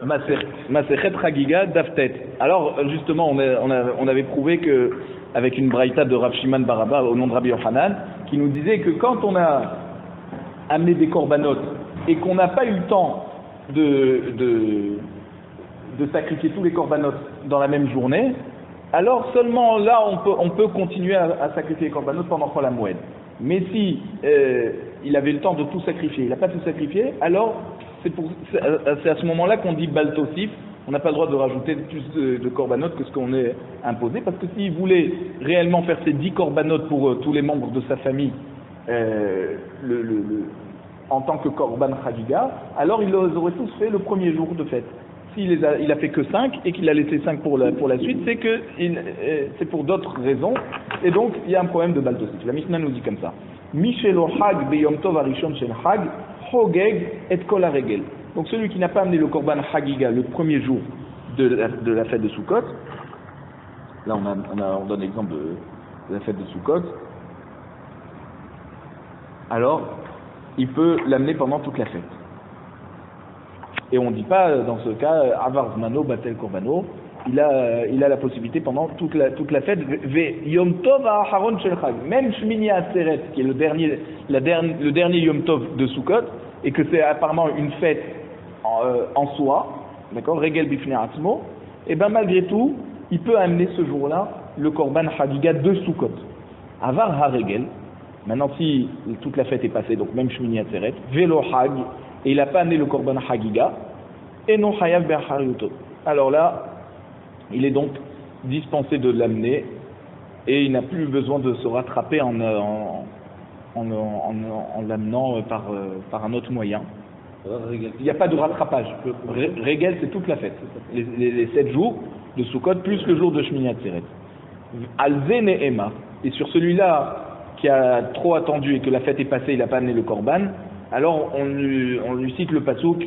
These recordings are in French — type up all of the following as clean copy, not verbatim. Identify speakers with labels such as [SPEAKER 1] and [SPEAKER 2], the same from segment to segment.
[SPEAKER 1] Masechet Chagiga Daftet. Alors justement, on avait prouvé que avec une braïta de Rav Shimon bar Abba au nom de Rabbi Yochanan, qui nous disait que quand on a amené des korbanot et qu'on n'a pas eu le temps de sacrifier tous les korbanot dans la même journée, alors seulement là on peut continuer à sacrifier les korbanot pendant Chol HaMoed. Mais si il avait le temps de tout sacrifier, il n'a pas tout sacrifié, alors c'est à ce moment-là qu'on dit Baltosif. On n'a pas le droit de rajouter plus de korbanot que ce qu'on est imposé, parce que s'il voulait réellement faire ces 10 korbanot pour tous les membres de sa famille en tant que korban chagiga, alors ils auraient tous fait le premier jour de fête. S'il a fait que 5 et qu'il a laissé 5 pour la suite, c'est que c'est pour d'autres raisons, et donc il y a un problème de Baltosif. La Mishnah nous dit comme ça: Mishelo hag beyom tov arishon shel hag hogeg et kol haregel. Donc celui qui n'a pas amené le korban hagiga le premier jour de la fête de Sukkot, là on donne l'exemple de la fête de Sukkot, alors il peut l'amener pendant toute la fête. Et on ne dit pas dans ce cas avar zmano batel korbano, il a la possibilité pendant toute la fête, ve yom tov ha'aharon shel chag, même shmini atzeret, qui est le dernier yom tov de Sukkot, et que c'est apparemment une fête en soi, d'accord, regel bifnei atzmo, et ben malgré tout, il peut amener ce jour-là le korban chagiga de Sukkot. Avar ha-regel, maintenant si toute la fête est passée, donc même shmini atzeret, velo hag, et il n'a pas amené le korban chagiga, et non chayav be'achariuto. Alors là, il est donc dispensé de l'amener, et il n'a plus besoin de se rattraper en l'amenant par un autre moyen. Il n'y a pas de rattrapage. Régel, c'est toute la fête. Les 7 jours de Sukkot, plus le jour de Shmini Atzeret. Alze Ne'ema. Et sur celui-là, qui a trop attendu et que la fête est passée, il n'a pas amené le korban, alors on lui cite le pasuk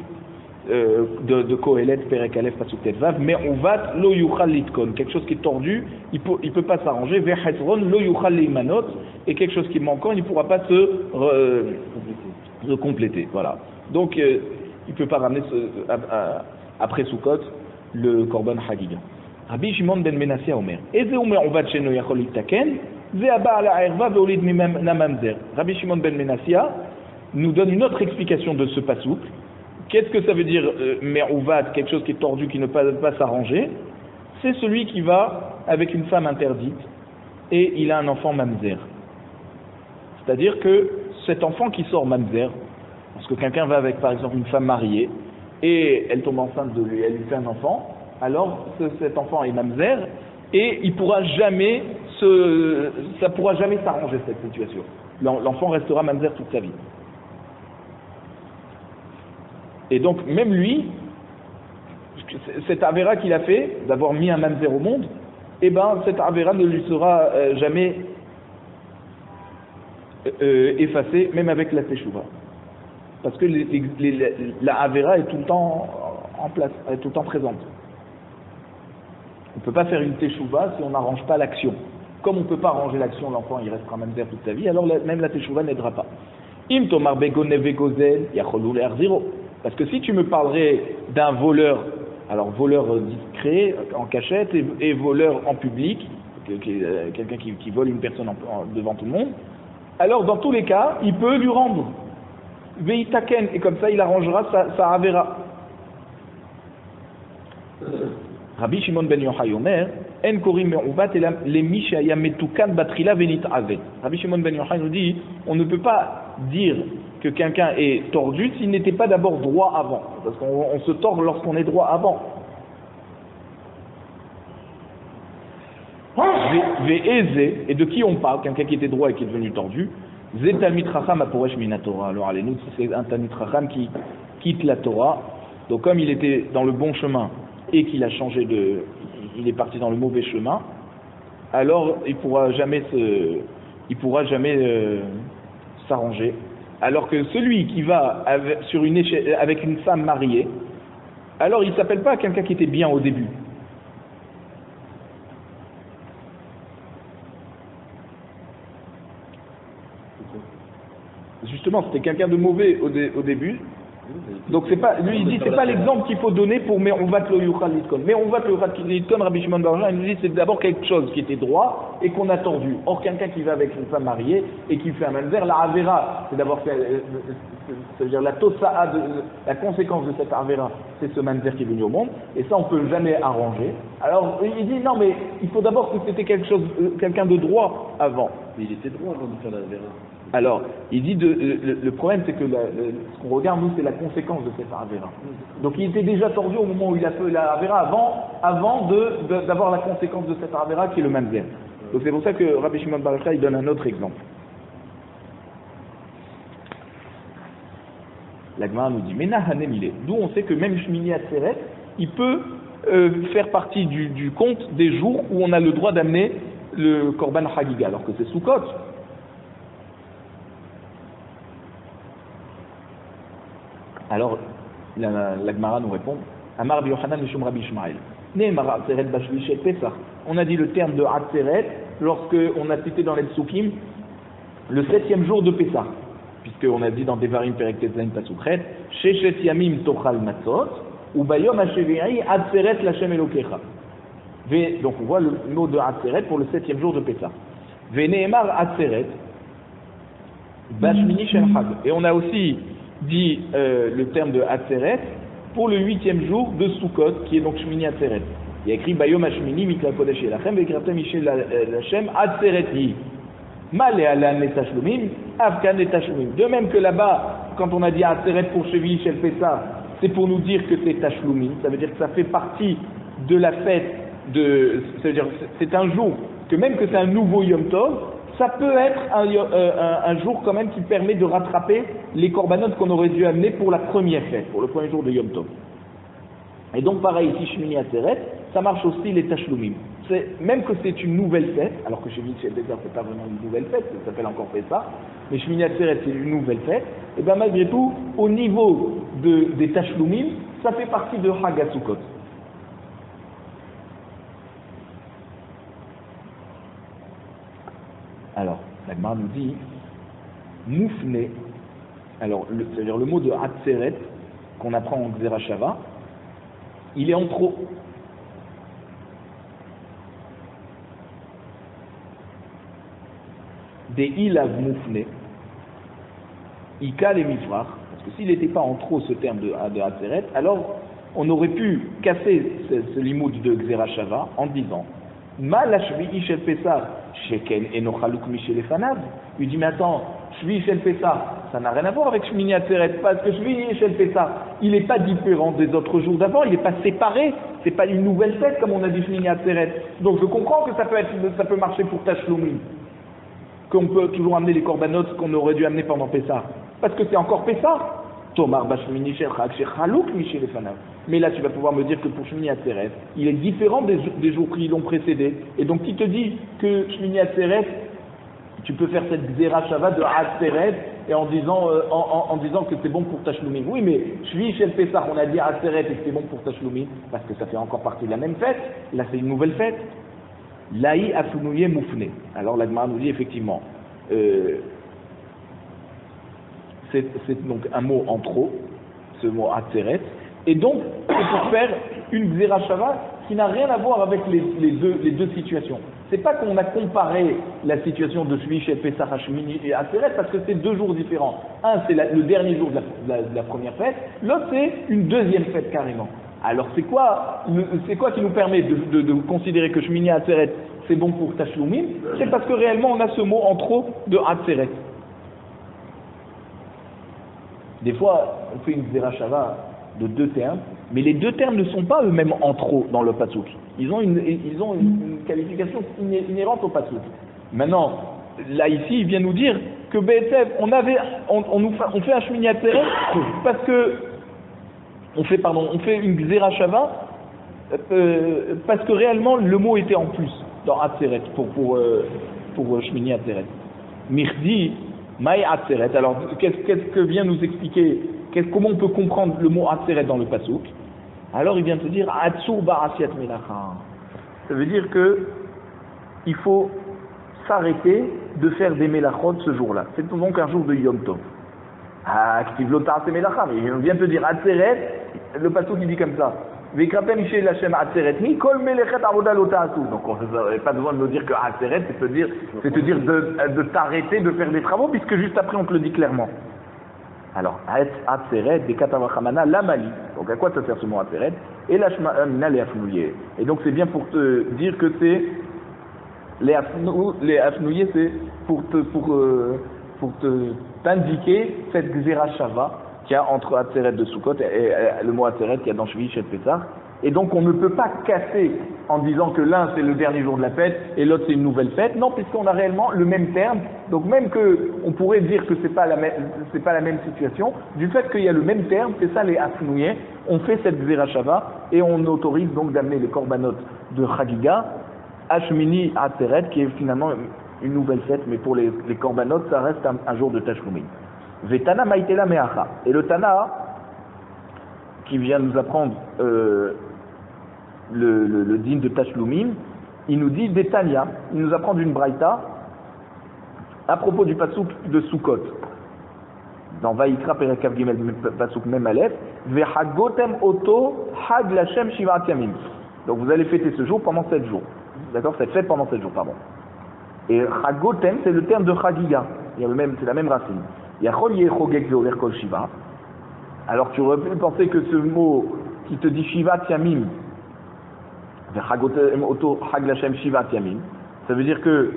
[SPEAKER 1] de Kohelet, Perek Aleph, pasuk Tetvav, mais on va lo yuchal litkon, quelque chose qui est tordu, il peut pas s'arranger, ver hezron lo yuchal leimanot, et quelque chose qui est manquant, il ne pourra pas se compléter. Voilà. Donc il peut pas ramener après Sukkot le korban chagiga. Rabbi Shimon ben Menassia Omer, Eze Omer on va tcheno yachol litaken, ze aba ala erva veolid namamzer. Rabbi Shimon ben Menassia nous donne une autre explication de ce pasuk. Qu'est-ce que ça veut dire me'uvat, quelque chose qui est tordu, qui ne peut pas s'arranger? C'est celui qui va avec une femme interdite et il a un enfant mamzer. C'est-à-dire que cet enfant qui sort mamzer, parce que quelqu'un va avec par exemple une femme mariée et elle tombe enceinte de lui, elle lui fait un enfant, alors cet enfant est mamzer et ça pourra jamais s'arranger cette situation. L'enfant restera mamzer toute sa vie. Et donc même lui, cette avéra qu'il a fait d'avoir mis un mamzer au monde, eh ben cette avéra ne lui sera jamais effacée, même avec la teshuva, parce que la avéra est tout le temps en place, elle est tout le temps présente. On ne peut pas faire une teshuva si on n'arrange pas l'action. Comme on ne peut pas arranger l'action, l'enfant il restera mamzer toute sa vie, alors même la teshuva n'aidera pas. Im tomar begonev vegozel yacholou le'arziro. Parce que si tu me parlerais d'un voleur, alors voleur discret, en cachette, et voleur en public, quelqu'un qui vole une personne devant tout le monde, alors dans tous les cas, il peut lui rendre. Veitaken, et comme ça il arrangera sa avera. Rabbi Shimon ben Yochai Omer, En korim me'uvat le mi shaya metukan batrila venit avet. Rabbi Shimon ben Yochai nous dit, on ne peut pas dire que quelqu'un est tordu s'il n'était pas d'abord droit avant, parce qu'on se tord lorsqu'on est droit avant. Et de qui on parle? Quelqu'un qui était droit et qui est devenu tordu. Zé Talmid Chacham aporesh min Torah. Alors allez, nous c'est un Talmid Chacham qui quitte la Torah. Donc comme il était dans le bon chemin et qu'il a changé il est parti dans le mauvais chemin, alors il pourra jamais s'arranger. Alors que celui qui va avec une femme mariée, alors il ne s'appelle pas quelqu'un qui était bien au début. Justement, c'était quelqu'un de mauvais au début, Donc c'est pas, lui il dit c'est pas l'exemple qu'il faut donner pour mais on va te le yuchal litkon. Mais on va te le yuchal litkon, Rabbi Shimon bar Yochai, il nous dit c'est d'abord quelque chose qui était droit et qu'on a tordu. Or quelqu'un qui va avec une femme mariée et qui fait un manzer, la avera, c'est d'abord c'est-à-dire la tosa'a, la conséquence de cette avera, c'est ce manzer qui est venu au monde et ça on peut jamais arranger. Alors il dit non mais il faut d'abord que c'était quelqu'un de droit avant.
[SPEAKER 2] Mais il était droit avant de faire la avera.
[SPEAKER 1] Alors, il dit le problème c'est que ce qu'on regarde nous c'est la conséquence de cette Avera. Donc il était déjà tordu au moment où il a fait la Avera avant d'avoir la conséquence de cette Avera qui est le Mamzer. Donc c'est pour ça que Rabbi Shimon bar Yochai il donne un autre exemple. La Gemara nous dit Mena Hanemile, d'où on sait que même Shmini Atzeret, il peut faire partie du compte des jours où on a le droit d'amener le Korban Chagiga, alors que c'est Sukkot. Alors, la Gemara nous répond Amar Rabbi Yochanan Mishum Rabbi Ishmael. Ne'emar Atzeret b'Shvish et Pesach. On a dit le terme de Atzeret lorsque on a cité dans les Psukim le 7e jour de Pesach, puisqu'on a dit dans Devarim Perek Tetzain Pasukhet Sheshet Yamim Tochal Matzot ou Bayom Hashevi'i Atzeret Lashem Elokecha. Donc on voit le mot de Atzeret pour le 7e jour de Pesach. Ve'ne'emar Atzeret b'Shmini Shel Chag. Et on a aussi dit le terme de Atzeret pour le 8e jour de Sukkot, qui est donc Shmini Atzeret. Il y a écrit Bayom Hashmini Mikra Kodesh Elachem Vekratem Mishel Lashem Atzeret Yi. Mal et Alan et Tashlumim, Afkan et Tashlumim. De même que là-bas, quand on a dit Atzeret pour Chevi Shel Pessah, c'est pour nous dire que c'est Tashlumim. Ça veut dire que ça fait partie de la fête ça veut dire c'est un jour que même que c'est un nouveau Yom Tov, ça peut être un jour quand même qui permet de rattraper les korbanot qu'on aurait dû amener pour la première fête, pour le premier jour de Yom Tov. Et donc pareil ici, Shmini Atzeret, ça marche aussi les Tashlumim. Même que c'est une nouvelle fête, alors que chez Michel Bézard c'est pas vraiment une nouvelle fête, ça s'appelle encore Pessah, mais Shmini Atzeret c'est une nouvelle fête, et bien malgré tout, au niveau des Tashlumim, ça fait partie de Hag HaSukkot. Alors, la Gemara nous dit Moufne, alors c'est-à-dire le mot de Atzeret qu'on apprend en Gzera Shava, il est en trop. Des ilav Moufne, Ika les Mifrach, parce que s'il n'était pas en trop ce terme de Atzeret, alors on aurait pu casser ce limoud de Gzera Shava en disant Ma la Shvi'i Shel Pessah Sheken Enochaluk Michel Efanav. Il dit mais attends, Shvi'i Shel Pessah, ça n'a rien à voir avec Shmini Atzeret, parce que Shvi'i Shel Pessah, il n'est pas différent des autres jours d'avant, il n'est pas séparé, c'est pas une nouvelle fête comme on a dit Shmini Atzeret. Donc je comprends que ça peut marcher pour Tashlumim, qu'on peut toujours amener les korbanot qu'on aurait dû amener pendant Pessah, parce que c'est encore Pessah. Tomar Bashmini Shel Chag Shechaluk Michel Efanav. Mais là, tu vas pouvoir me dire que pour Shmini Atzeret, il est différent des jours qui l'ont précédé. Et donc, qui te dit que Shmini Atzeret, tu peux faire cette Gzera Shava de Atzeret et en disant que c'est bon pour Tashlumim. Oui, mais Shvi Shel Pesach, on a dit Atzeret et que c'est bon pour Tashlumim, parce que ça fait encore partie de la même fête. Là, c'est une nouvelle fête. Laï Afunouye Moufne. Alors, la Gemara nous dit effectivement, c'est donc un mot en trop, ce mot Atzeret. Et donc, c'est pour faire une Gzera Shava qui n'a rien à voir avec les deux situations. C'est pas qu'on a comparé la situation de Shvi Shel Pesach à Shmini et Atzeret parce que c'est deux jours différents. Un, c'est le dernier jour de la première fête, l'autre, c'est une deuxième fête carrément. Alors, c'est quoi qui nous permet de considérer que Shmini et Atzeret, c'est bon pour Tashlumim? C'est parce que réellement, on a ce mot en trop de Atzeret. Des fois, on fait une Gzera Shava de deux termes, mais les deux termes ne sont pas eux-mêmes en trop dans le Pasuk. Ils ont une qualification inhérente au Pasuk. Maintenant, là ici, il vient nous dire que BSF, on fait un Shmini Atzeret parce que on fait une Gzera Shava parce que réellement le mot était en plus dans Atzeret pour Shmini Atzeret. Mirdi Maï Atzeret. Alors, qu'est-ce que vient nous expliquer? Comment on peut comprendre le mot Atzeret dans le Pasuk? Alors, il vient te dire Atzur Ba'asiat Melacha. Ça veut dire que il faut s'arrêter de faire des Melachot ce jour-là. C'est donc un jour de Yom Tov. Ah, Ktivlo Ta'ase Melacha, mais il vient te dire Atzeret, le pasuk il dit comme ça. Vekrapem Ishe Lachem Atzeret Mi, Kol Melechet Avoda Lo Ta'asu. Donc on n'a pas besoin de nous dire que Atzeret, c'est te dire de t'arrêter de faire des travaux, puisque juste après on te le dit clairement. Alors, Atzeret, des Katavachamana, Lamali. Donc à quoi ça sert ce mot Atzeret? Et Lashma'amina les Afnouye. Et donc c'est bien pour te dire que c'est les Afnouye, c'est pour t'indiquer cette Gzera Shava qu'il y a entre Atzeret de Sukkot et le mot Atzeret qu'il y a dans Shvi Shet Pesach. Et donc on ne peut pas casser en disant que l'un c'est le dernier jour de la fête et l'autre c'est une nouvelle fête. Non, puisqu'on a réellement le même terme. Donc même que on pourrait dire que c'est pas la même situation, du fait qu'il y a le même terme, c'est ça les Afnouye, on fait cette Gzera Shava et on autorise donc d'amener les korbanot de Chagiga à Shmini Atzeret qui est finalement une nouvelle fête, mais pour les korbanot ça reste un jour de Tashlumin. Vetana Maïtela Meacha. Et le Tana qui vient nous apprendre le din de Tashlumin, il nous dit Detania, il nous apprend d'une braïta à propos du pasuk de Sukkot. Dans Vayikra Perekav Gimel pasuk Mem Aleph, Vehagotem Oto Hag Lashem Shivat Yamim. Donc vous allez fêter ce jour pendant 7 jours. D'accord, cette fête pendant 7 jours, pardon. Et Hagotem, c'est le terme de Chagiga. C'est la même racine. Yachol Yechogek Veoler Kol Shiva. Alors tu aurais pu penser que ce mot qui te dit Shivat Yamim, Vechagotem Oto Hag Lashem Shivat Yamim, ça veut dire que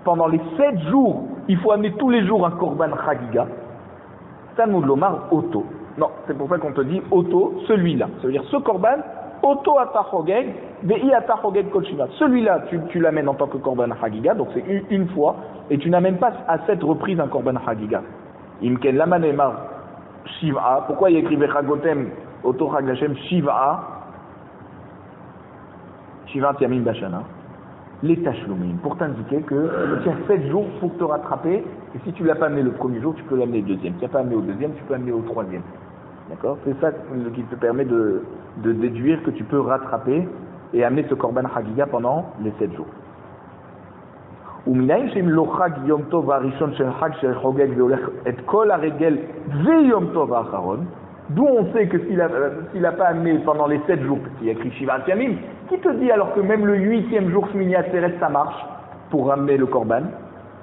[SPEAKER 1] pendant les 7 jours, il faut amener tous les jours un korban Chagiga. Talmud Lomar Oto. Non, c'est pour ça qu'on te dit Oto, celui-là. Ça veut dire ce korban, Oto Atachogeg, Vei Atachogeg Kol Shiva. Celui-là, tu l'amènes en tant que korban Chagiga, donc c'est une fois, et tu n'amènes pas à 7 reprises un korban Chagiga. Imken Lamanemar Shiva. Pourquoi il écrit Vechagotem Oto Hag Lashem Shiva? Shiva Yamim Bashana. Les Tashlumin, pour t'indiquer que tu as 7 jours pour te rattraper, et si tu ne l'as pas amené le premier jour, tu peux l'amener le deuxième. Si tu n'as pas amené au deuxième, tu peux l'amener au troisième. D'accord? C'est ça qui te permet de déduire que tu peux rattraper et amener ce korban Chagiga pendant les 7 jours. D'où on sait que s'il n'a pas amené pendant les 7 jours, parce qu'il y a écrit Shivat Yamim, qui te dit alors que même le 8e jour Shmini Atzeret ça marche pour ramener le korban?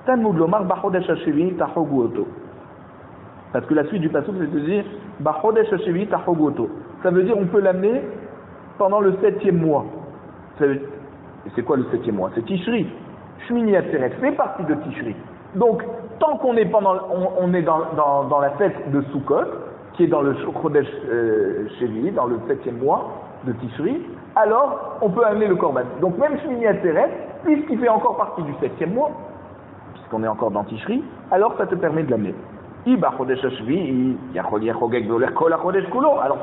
[SPEAKER 1] Talmud Lomar Bachodesh HaShevi Tachogu Oto. Parce que la suite du passage c'est de dire Bachodesh HaShevi Tachogu Oto. Ça veut dire on peut l'amener pendant le 7e mois. Et c'est quoi le 7e mois? C'est Tishri. Shmini Atzeret fait partie de Tishri. Donc tant qu'on est dans la fête de Sukkot, qui est dans le Chodesh Shevi, dans le 7e mois de Tishri, alors on peut amener le korban. Donc même Shmini Atzeret, puisqu'il fait encore partie du 7e mois, puisqu'on est encore dans Tishri, alors ça te permet de l'amener. Alors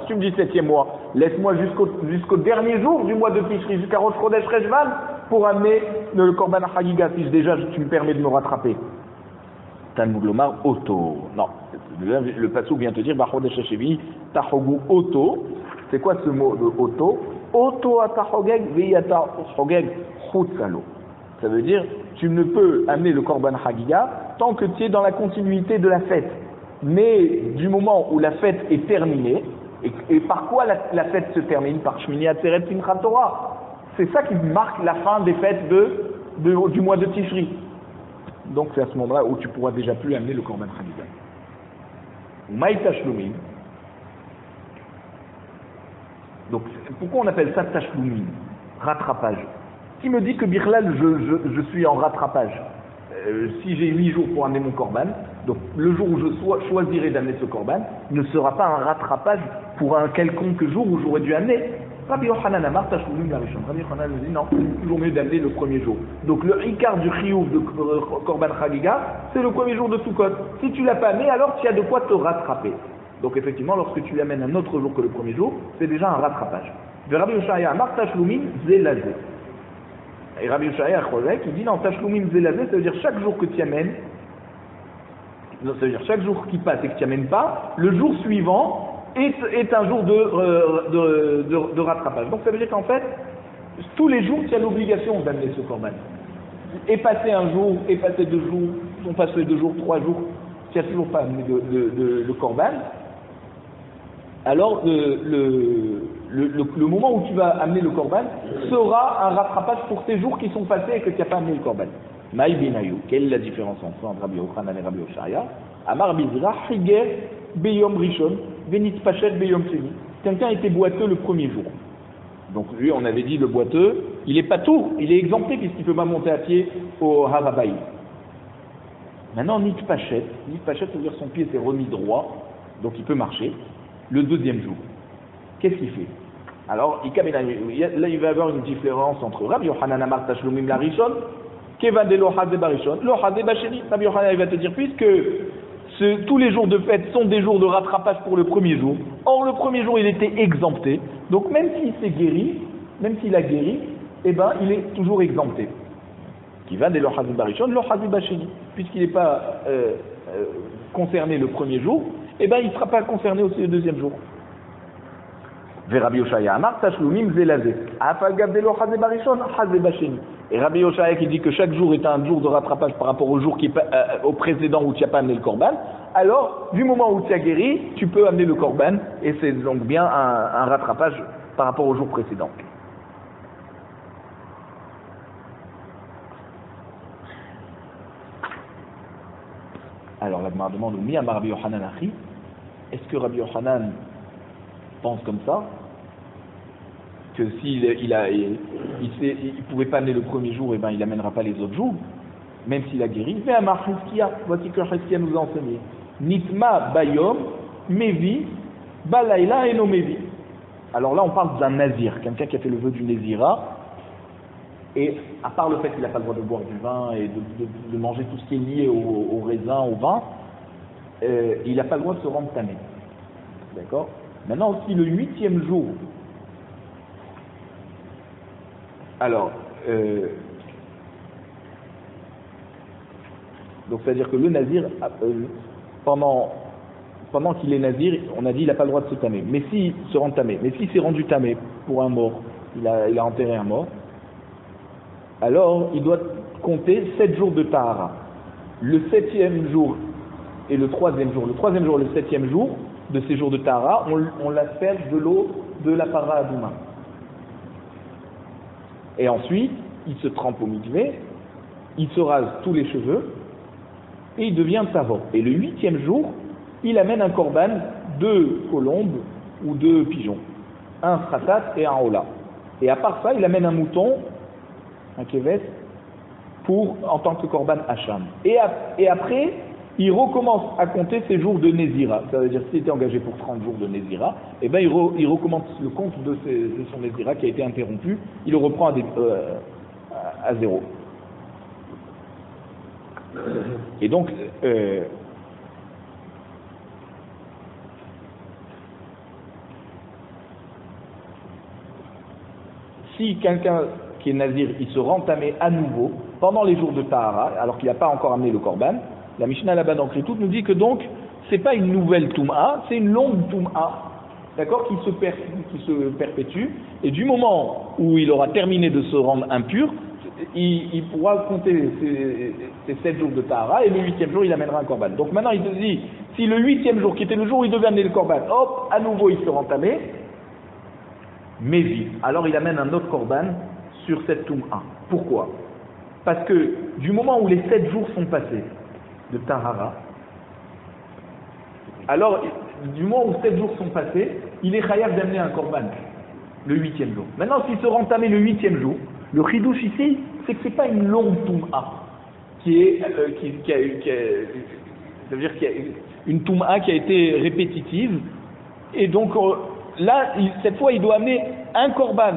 [SPEAKER 1] si tu me dis 7e mois, laisse-moi jusqu'au dernier jour du mois de Tishri, jusqu'à Rosh Chodesh Reshvan, pour amener le korban Chagiga, si déjà tu me permets de me rattraper. Talmud Lomar Oto. Non, le pasuk vient te dire Bachodesh HaShevi Tachogu Oto. C'est quoi ce mot de Oto? Oto Atachogeg Vei Atachogeg Chutzalo. Ça veut dire tu ne peux amener le korban Chagiga tant que tu es dans la continuité de la fête. Mais du moment où la fête est terminée, et par quoi la fête se termine? Par Shmini Atzeret Simchat Torah. C'est ça qui marque la fin des fêtes du mois de Tishri. Donc c'est à ce moment-là où tu pourras déjà plus amener le korban Chagiga. Maï Tashlumin. Donc pourquoi on appelle ça Tashlumin? Rattrapage. Qui me dit que Birlal je suis en rattrapage? Si j'ai 8 jours pour amener mon korban, donc le jour où je choisirai d'amener ce korban ne sera pas un rattrapage pour un quelconque jour où j'aurais dû amener. Rabbi Yochanan Amar Tashlumin Larishon. Rabbi Yochanan nous dit non, c'est toujours mieux d'amener le premier jour. Donc le ikar du chiyuv de korban Chagiga, c'est le premier jour de Sukkot. Si tu l'as pas amené, alors tu as de quoi te rattraper. Donc effectivement, lorsque tu l'amènes un autre jour que le premier jour, c'est déjà un rattrapage. De Rabbi Yochanan Amar Tashlumin Zelazé. Et Rabbi Yochanan qui dit non, Tashlumin Zelazé, ça veut dire chaque jour que tu amènes, ça veut dire chaque jour qui passe et que tu amènes pas, le jour suivant est un jour de rattrapage. Donc ça veut dire qu'en fait, tous les jours, tu as l'obligation d'amener ce korban. Et passer un jour, et passer 2 jours, sont passés 2 jours, 3 jours, tu n'as toujours pas amené le korban, alors le moment où tu vas amener le korban sera un rattrapage pour ces jours qui sont passés et que tu n'as pas amené le korban. Maï binayou, quelle est la différence entre Rabbi Yochanan et Rabbi Oshaya? Amar bizra higer beyom rishon venit pachet beyom sheni. Quelqu'un était boiteux le premier jour. Donc lui, on avait dit le boiteux, il est pas tout, il est exempté puisqu'il ne peut pas monter à pied au Harabaï. Maintenant, nit pachet, ça veut dire son pied s'est remis droit, donc il peut marcher. Le deuxième jour, qu'est-ce qu'il fait? Alors, là, il va y avoir une différence entre Rabbi Yochanan Amar Tashlumim la Rishon, Kevan de Lohazé Barishon, Lohazé Bacheni. Rabbi Yochanan, il va te dire, puisque tous les jours de fête sont des jours de rattrapage pour le premier jour, or le premier jour, il était exempté, donc même s'il s'est guéri, même s'il a guéri, eh ben, il est toujours exempté. Kevan de Lohazé Barishon, Lohazé Bacheni. Puisqu'il n'est pas concerné le premier jour, eh ben, il ne sera pas concerné aussi le deuxième jour. Et Rabbi Yoshaya qui dit que chaque jour est un jour de rattrapage par rapport au jour au précédent où tu n'as pas amené le korban, alors du moment où tu as guéri, tu peux amener le korban et c'est donc bien un rattrapage par rapport au jour précédent. Alors la Gemara demande Mi Amar Rabbi Yochanan Achi, est-ce que Rabbi Yochanan pense comme ça, que s'il il pouvait pas amener le premier jour, et ben il n'amènera pas les autres jours, même s'il a guéri. Mais Amar Chizkia, voici que Chizkia nous a enseigné. Nitma Bayom Mevi Balayla Eno Mevi. Alors là on parle d'un nazir, quelqu'un qui a fait le vœu du Nézira. Et à part le fait qu'il n'a pas le droit de boire du vin et de manger tout ce qui est lié au raisin, au vin, il n'a pas le droit de se rendre tamé. D'accord? Maintenant aussi le 8e jour, alors, donc c'est-à-dire que le nazir, pendant qu'il est nazir, on a dit il n'a pas le droit de se tamer. Mais s'il se rend tamé, mais s'il s'est rendu tamé pour un mort, il a enterré un mort, alors il doit compter 7 jours de Tahara. Le 7e jour et le 3e jour. Le 3e jour et le 7e jour de ces jours de Tahara, on l'asperge de l'eau de la para adouma. Et ensuite, il se trempe au mikvé, il se rase tous les cheveux et il devient tavor. Et le 8e jour, il amène un korban, 2 colombes ou 2 pigeons, un stratat et un ola. Et à part ça, il amène un mouton, un keves, en tant que korban hacham. Et après, il recommence à compter ses jours de Nézira. Ça veut dire s'il était engagé pour 30 jours de Nézira, et ben il recommence le compte de son Nézira qui a été interrompu, il le reprend à 0. Et donc, si quelqu'un qui est nazir, il se rend tamé à nouveau pendant les jours de Tahara, alors qu'il n'a pas encore amené le korban, la Mishnah là-bas dans Kritout nous dit que donc, c'est pas une nouvelle Toum'a, c'est une longue Toum'a, d'accord, qui se perpétue, et du moment où il aura terminé de se rendre impur, il pourra compter ses 7 jours de Tahara, et le 8e jour, il amènera un korban. Donc maintenant, il te dit, si le 8e jour, qui était le jour où il devait amener le korban, hop, à nouveau, il se rend tamé, Mévi, alors il amène un autre korban sur cette Toum'a. Pourquoi? Parce que du moment où les 7 jours sont passés de Tahara, alors du moment où 7 jours sont passés, il est chayav d'amener un korban le 8e jour. Maintenant, s'il se rend tamé le 8e jour, le chidouche ici, c'est que c'est pas une longue Toum'a ça veut dire qu'il y a une Toum'a qui a été répétitive, et donc là, cette fois, il doit amener un korban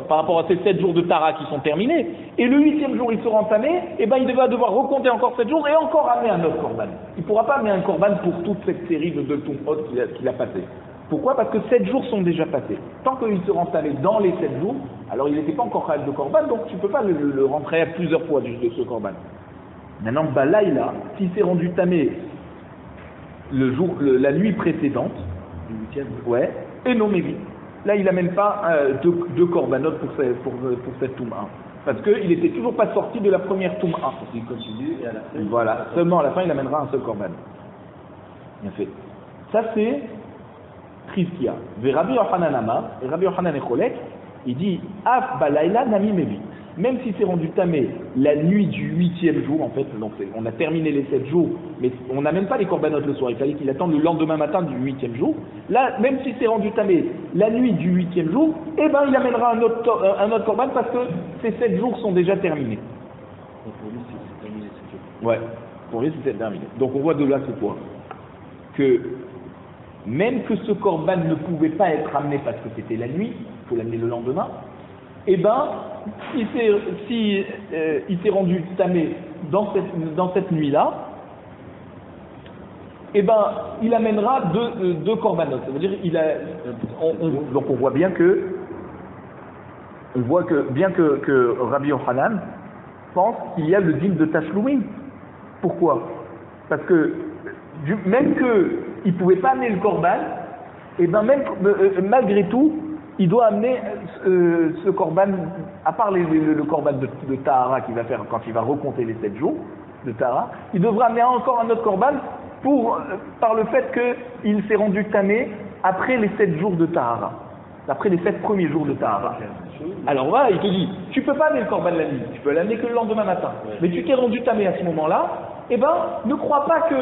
[SPEAKER 1] par rapport à ces 7 jours de Tara qui sont terminés, et le 8e jour, il sera entamé, et ben il va devoir recompter encore 7 jours et encore amener un autre korban. Il ne pourra pas amener un korban pour toute cette série de Toum'ot qu'il a passé. Pourquoi? Parce que 7 jours sont déjà passés. Tant qu'il se rend tamé dans les 7 jours, alors il n'était pas encore chayav de korban, donc tu ne peux pas le rentrer à plusieurs fois de ce korban. Maintenant, Balaïla, s'il s'est rendu tamé la nuit précédente, ouais, et non mévi. Là, il n'amène pas deux korbanot pour cette Toum'a. Parce qu'il n'était toujours pas sorti de la première Toum'a.
[SPEAKER 2] Il continue et à la fin.
[SPEAKER 1] Voilà, seulement à la fin il amènera un seul korban. Bien fait. Ça c'est Chizkia. Ve Rabbi Yochanan Amar, et Rabbi Yochanan Echolek, il dit Af balayla nami mevi. Même si c'est rendu tamé la nuit du 8e jour, en fait, donc on a terminé les 7 jours, mais on n'amène pas les corbanotes le soir, il fallait qu'il attende le lendemain matin du 8e jour. Là, même si c'est rendu tamé la nuit du 8e jour, eh ben il amènera un autre korban parce que ces 7 jours sont déjà terminés.
[SPEAKER 2] Donc pour lui, c'est terminé ce jour.
[SPEAKER 1] Ouais, pour lui c'est terminé. Donc on voit de là ce point que même que ce korban ne pouvait pas être amené parce que c'était la nuit, il faut l'amener le lendemain, eh ben, il s'est rendu tamé dans cette nuit-là, eh ben, il amènera deux corbanotes. Ça veut dire, donc on voit bien que Rabbi Yochanan pense qu'il y a le din de Tashlumin. Pourquoi? Parce que même qu'il ne pouvait pas amener le korban, et ben malgré tout, il doit amener ce korban, à part le korban de Tahara qu'il va faire quand il va recompter les 7 jours de Tahara, il devra amener encore un autre korban par le fait qu'il s'est rendu tamé après les 7 jours de Tahara, après les 7 premiers jours de Tahara. Alors voilà, il te dit, tu peux pas amener le korban la nuit, tu peux l'amener que le lendemain matin, mais tu t'es rendu tamé à ce moment-là, eh ben, ne crois pas que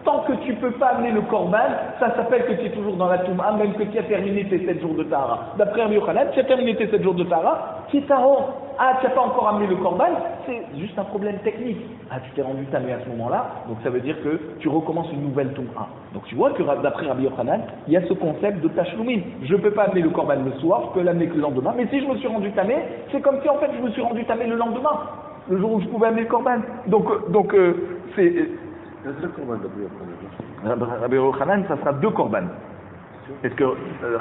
[SPEAKER 1] tant que tu ne peux pas amener le korban, ça s'appelle que tu es toujours dans la Toum'a, même que tu as terminé tes 7 jours de Tahara. D'après Rabbi Yochanan, tu as terminé tes 7 jours de Tahara, tu n'as pas encore amené le korban, c'est juste un problème technique. Tu t'es rendu tamé à ce moment-là, donc ça veut dire que tu recommences une nouvelle Toum'a. Donc tu vois que d'après Rabbi Yochanan, il y a ce concept de Tashlumin. Je ne peux pas amener le korban le soir, je peux l'amener que le lendemain, mais si je me suis rendu tamé, c'est comme si en fait je me suis rendu tamé le lendemain, le jour où je pouvais amener le korban. Donc c'est...
[SPEAKER 2] Un seul korban de
[SPEAKER 1] Rabbi Yochanan, ça sera 2 korban. Parce que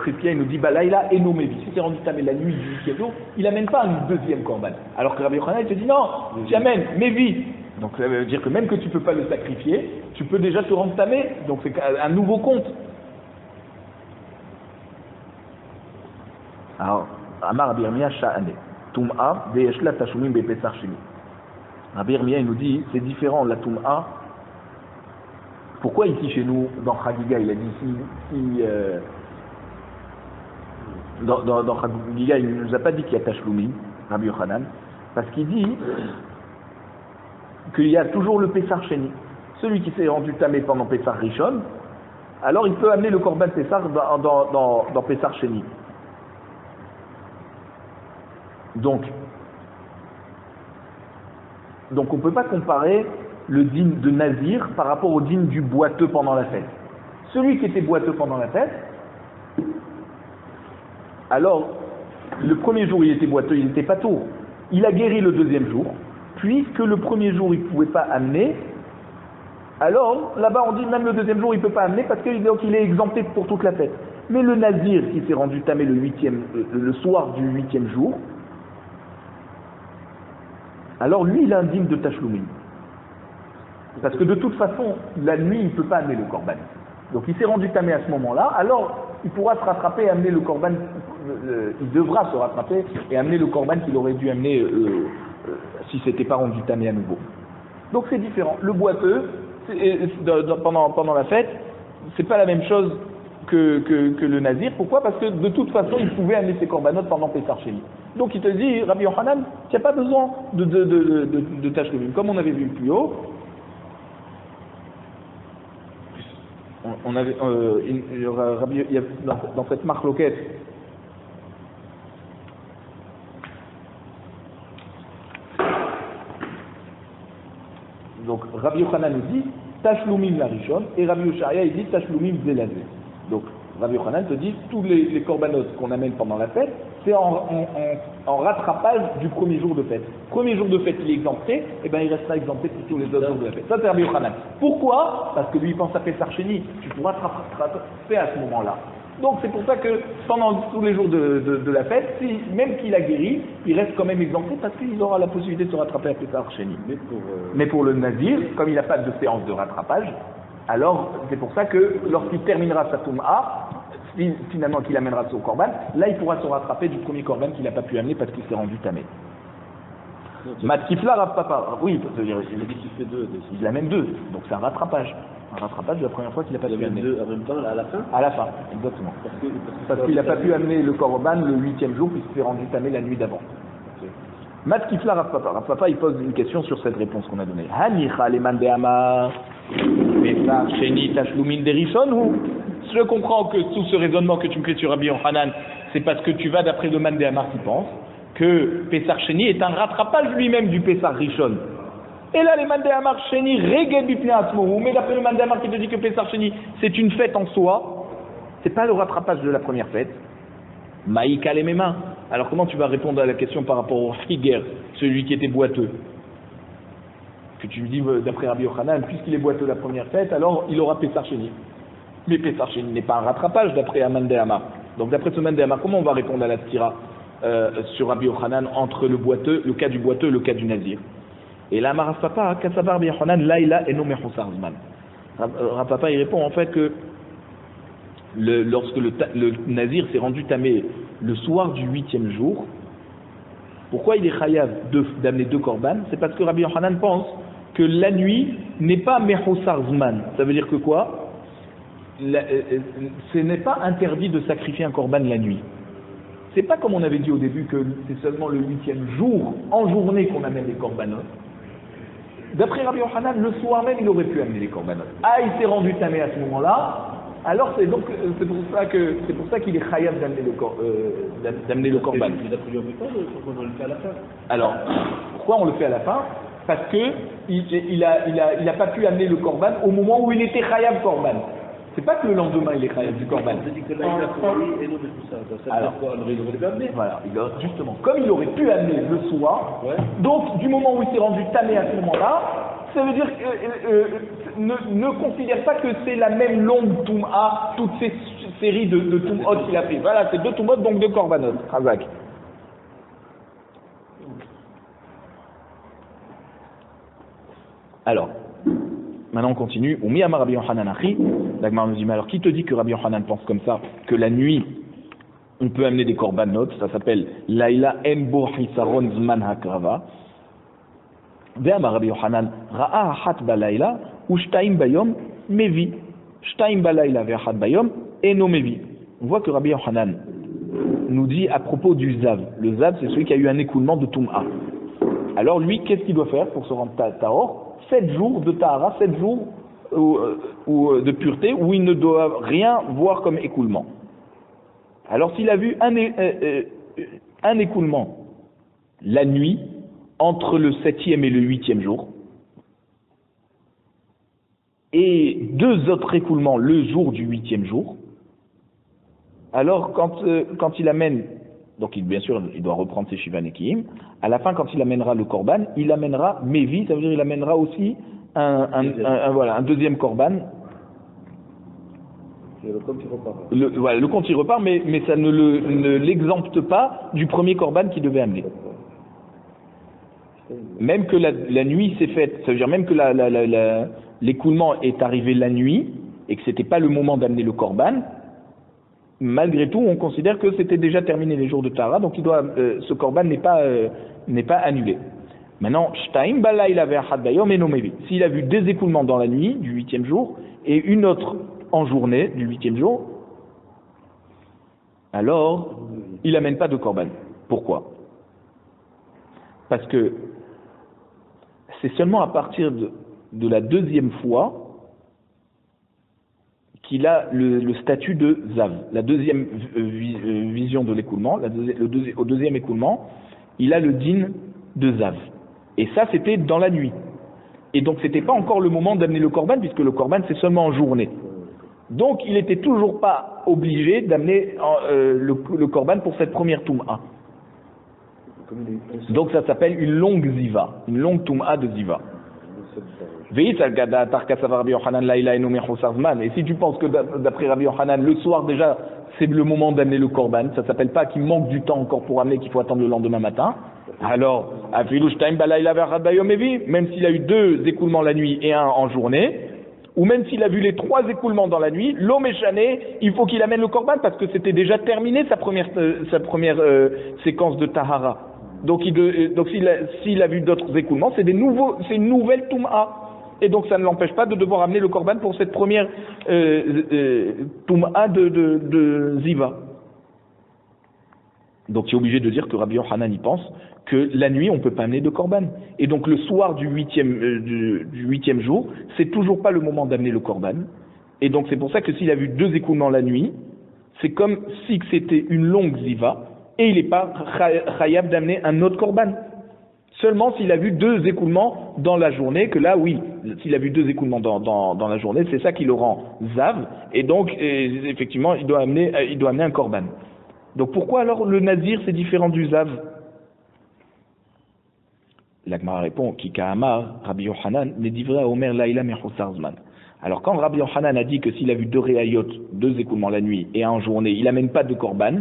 [SPEAKER 1] Chizkia il nous dit Balaïla et Nomévi. Si c'est rendu tamé la nuit du 8e jour, il n'amène pas un deuxième korban. Alors que Rabbi Yochanan il te dit non, tu amènes Mévi. Donc ça veut dire que même que tu ne peux pas le sacrifier, tu peux déjà te rendre tamé. Donc c'est un nouveau compte. Alors, Amar Rabbi Yirmiyah Sha'ane. Tum'a ve'eshla tashumim be'pesach sheni. Rabbi Yirmiyah il nous dit c'est différent la Tum'a. Pourquoi ici chez nous, dans Chagiga, il a dit dans Chagiga, il ne nous a pas dit qu'il y a Tashlumin, Rabbi Yochanan, parce qu'il dit qu'il y a toujours le Pessar Sheni. Celui qui s'est rendu tamé pendant Pessar Rishon, alors il peut amener le Korban Pessar dans Pessar Sheni. Donc on ne peut pas comparer le din de Nazir par rapport au din du boiteux pendant la fête. Celui qui était boiteux pendant la fête, alors le premier jour il était boiteux, il n'était pas tour. Il a guéri le deuxième jour, puisque le premier jour il ne pouvait pas amener, alors là-bas on dit même le deuxième jour il ne peut pas amener parce qu'il est exempté pour toute la fête. Mais le Nazir qui s'est rendu tamé le soir du 8e jour, alors lui il a un din de Tashlumin. Parce que de toute façon, la nuit, il ne peut pas amener le korban. Donc il s'est rendu tamé à ce moment-là, alors il pourra se rattraper et amener le korban, il devra se rattraper et amener le korban qu'il aurait dû amener si ce n'était pas rendu tamé à nouveau. Donc c'est différent. Le boiteux, pendant la fête, c'est pas la même chose que le nazir. Pourquoi? Parce que de toute façon, il pouvait amener ses corbanotes pendant Pessar Sheni. Donc il te dit, Rabbi Yochanan, tu n'as pas besoin de Tashlumin. Comme on avait vu plus haut, on avait dans cette marloquette donc Rabbi Yochanan nous dit Tashloumim la Rishon et Rabbi Yoshaya il dit Tashloumim Zelazé. Donc Rabbi Yochanan te dit tous les corbanotes qu'on amène pendant la fête c'est en rattrapage du premier jour de fête. Premier jour de fête il est exempté, et ben il restera exempté pour tous les autres jours de la fête. Ça c'est Rabbi Yochanan. Pourquoi? Parce que lui il pense à Pessar Sheni, tu pourras te rattraper à ce moment-là. Donc c'est pour ça que pendant tous les jours de la fête, même qu'il a guéri, il reste quand même exempté parce qu'il aura la possibilité de se rattraper à Pessar Sheni. Mais pour le Nazir, comme il n'a pas de séance de rattrapage, alors c'est pour ça que lorsqu'il terminera sa Toum'a, finalement qu'il amènera son korban, là il pourra se rattraper du premier korban qu'il n'a pas pu amener parce qu'il s'est rendu tamé. Matkifla Rav Papa. Oui, parce que
[SPEAKER 2] Il a dit qu'il fait deux.
[SPEAKER 1] il amène deux, donc c'est un rattrapage. Un rattrapage de la première fois qu'il n'a pas pu amener.
[SPEAKER 2] Deux en même temps, à la fin.
[SPEAKER 1] À la fin, exactement. Parce qu'il n'a pas pu amener le korban le 8e jour, puisqu'il s'est rendu tamé la nuit d'avant. Matkifla Rav Papa. Rav Papa, il pose une question sur cette réponse qu'on a donnée. Hanicha leman de'amar Pesach sheni tashlumin derishon ou? Je comprends que tout ce raisonnement que tu me fais sur Rabbi Yochanan, c'est parce que tu vas d'après le man de'amar qui pense que Pesach sheni est un rattrapage lui-même du Pesach rishon. Et là, les man de'amar sheni reged bipnei atzmo. Mais d'après le man de'amar qui te dit que Pesach sheni c'est une fête en soi, c'est pas le rattrapage de la première fête. Maïka les mains. Alors comment tu vas répondre à la question par rapport au Higer, celui qui était boiteux? Que tu lui dis d'après Rabbi Yochanan, puisqu'il est boiteux la première fête, alors il aura Pesach sheni. Mais Pesach sheni n'est pas un rattrapage d'après Man de'amar. Donc d'après ce Man de'amar, comment on va répondre à la stira sur Rabbi Yochanan entre le boiteux, le cas du boiteux et le cas du nazir? Et là, Rav Papa, Kassabar Rabbi Yochanan, Laïla et non Mechusar Zman. Rav Papa, il répond en fait que lorsque le nazir s'est rendu tamé le soir du 8e jour, pourquoi il est chayav d'amener deux korban? C'est parce que Rabbi Yochanan pense que la nuit n'est pas Mechusar Zman. Ça veut dire que quoi? Ce n'est pas interdit de sacrifier un korban la nuit. C'est pas comme on avait dit au début que c'est seulement le 8e jour, en journée, qu'on amène les korbanot. D'après Rabbi Yochanan, le soir même, il aurait pu amener les korbanot. Ah, il s'est rendu tamé à ce moment-là. Alors c'est pour ça qu'il est chayav d'amener le korban.
[SPEAKER 2] Mais d'après lui, on le fait à la fin.
[SPEAKER 1] Alors, pourquoi on le fait à la fin? Parce que il a pas pu amener le korban au moment où il était chayav korban. C'est pas que le lendemain il est chayav du korban.
[SPEAKER 2] C'est dit que là il a fait et non de tout ça.
[SPEAKER 1] Alors,
[SPEAKER 2] il aurait pu amener.
[SPEAKER 1] Voilà, justement, comme il aurait pu amener le soir, ouais. Donc du moment où il s'est rendu tamé à ce moment-là, ça veut dire que ne considère pas que c'est la même longue Toum'a, toutes ces séries de Toum'ot qu'il a pris. Voilà, c'est deux Toum'ot, donc deux korbanot. Razak. Alors, maintenant on continue. Oumi amar Rabbi Yochanan achi. L'Agmar nous dit, mais alors qui te dit que Rabbi Yochanan pense comme ça, que la nuit on peut amener des korbanot? Ça s'appelle Laila en bo hisaron zman hakrava. Ve'amar Rabbi Yochanan ra'a achat balayla ou shtaim bayom mevi. Shtaim balayla ve'achat bayom eno mevi. On voit que Rabbi Yochanan nous dit à propos du zav. Le zav, c'est celui qui a eu un écoulement de Toum'a. Alors lui, qu'est-ce qu'il doit faire pour se rendre tahor? 7 jours de tahara, 7 jours de pureté, où il ne doit rien voir comme écoulement. Alors s'il a vu un écoulement la nuit, entre le 7e et le 8e jour, et 2 autres écoulements le jour du 8e jour, alors quand il amène, donc bien sûr il doit reprendre ses Shiva Nekiim, à la fin quand il amènera le korban, il amènera Mevi, ça veut dire il amènera aussi un deuxième korban.
[SPEAKER 2] Le compte il repart.
[SPEAKER 1] Le compte il repart, mais ça ne l'exempte pas du premier korban qu'il devait amener. Même que la nuit s'est faite, ça veut dire même que l'écoulement est arrivé la nuit et que c'était pas le moment d'amener le korban, malgré tout on considère que c'était déjà terminé les jours de Tahara, donc ce korban n'est pas annulé. Maintenant, shtaim balayla ve'achad bayom eno mevi. S'il a vu 2 écoulements dans la nuit du 8e jour et une autre en journée du 8e jour, alors il n'amène pas de korban. Pourquoi? Parce que c'est seulement à partir de la 2e fois qu'il a le statut de zav. La 2e vision de l'écoulement, au 2e écoulement, il a le din de zav. Et ça, c'était dans la nuit. Et donc, c'était pas encore le moment d'amener le korban, puisque le korban, c'est seulement en journée. Donc, il n'était toujours pas obligé d'amener le korban pour cette première toum'a. Donc, ça s'appelle une longue ziva, une longue toum'a de ziva. Et si tu penses que d'après Rabbi Yochanan, le soir déjà, c'est le moment d'amener le korban, ça s'appelle pas qu'il manque du temps encore pour amener, qu'il faut attendre le lendemain matin. Alors, même s'il a eu 2 écoulements la nuit et un en journée, ou même s'il a vu les 3 écoulements dans la nuit, l'homme échané, il faut qu'il amène le korban parce que c'était déjà terminé sa première séquence de tahara. Donc, s'il a vu d'autres écoulements, c'est une nouvelle Toum'a. Et donc, ça ne l'empêche pas de devoir amener le Korban pour cette première Toum'a de Ziva. Donc, il est obligé de dire que Rabbi Yochanan y pense que la nuit, on ne peut pas amener de Korban. Et donc, le soir du huitième jour, c'est toujours pas le moment d'amener le Korban. Et donc, c'est pour ça que s'il a vu 2 écoulements la nuit, c'est comme si c'était une longue Ziva, et il n'est pas chayav d'amener un autre Korban. Seulement s'il a vu 2 écoulements dans la journée, que là, oui, s'il a vu 2 écoulements dans la journée, c'est ça qui le rend zav, et donc, effectivement, il doit amener un Korban. Donc pourquoi alors le nazir c'est différent du zav? L'Agmara répond, Kika Amar, Rabbi Yochanan, Nedivra Omer Laïla Mechoussar Zman. Alors quand Rabbi Yochanan a dit que s'il a vu 2 réayot, 2 écoulements la nuit et 1 en journée, il n'amène pas de korban,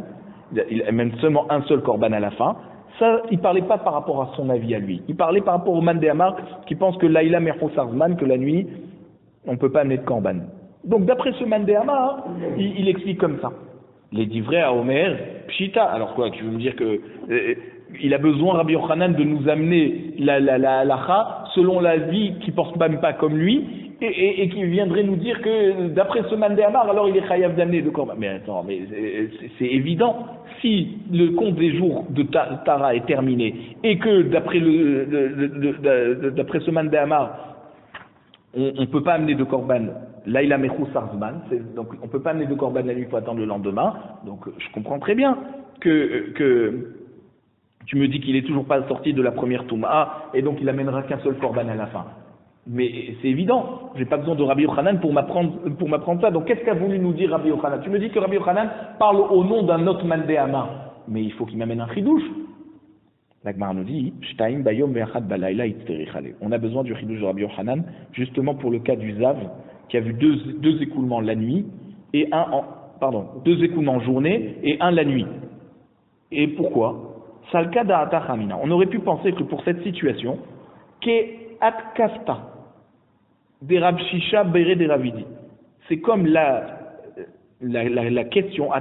[SPEAKER 1] il amène seulement un seul korban à la fin, ça, il ne parlait pas par rapport à son avis à lui. Il parlait par rapport au man de Amar qui pense que Laïla Mechoussar Zman, que la nuit, on ne peut pas amener de korban. Donc d'après ce man de Amar, il explique comme ça. Les divrei à Omer, Pshita. Alors quoi, tu veux me dire que il a besoin, Rabbi Yochanan, de nous amener la halakha selon la vie qui ne pense même pas comme lui, et qui viendrait nous dire que d'après ce man de Amar, alors il est chayav d'amener de korban. Mais attends, mais c'est évident. Si le compte des jours de Tara est terminé, et que d'après ce man de Amar, on ne peut pas amener de korban, Laïla Mechou Sarzman, donc on ne peut pas amener de korban la nuit, il faut attendre le lendemain. Donc je comprends très bien que tu me dis qu'il n'est toujours pas sorti de la première Toum'a, et donc il amènera qu'un seul korban à la fin. Mais c'est évident, j'ai pas besoin de Rabbi Yochanan pour m'apprendre ça. Donc qu'est-ce qu'a voulu nous dire Rabbi Yochanan? Tu me dis que Rabbi Yochanan parle au nom d'un autre mandéama, mais il faut qu'il m'amène un chidouche. L'Agmara nous dit, on a besoin du chidouche de Rabbi Yochanan, justement pour le cas du Zav, qui a vu 2 écoulements la nuit, et 2 écoulements en journée, et 1 la nuit. Et pourquoi? Salka da'ata chamina. On aurait pu penser que pour cette situation, qu'est atkafta, des Rav Shisha bere des Ravidi. C'est comme la question,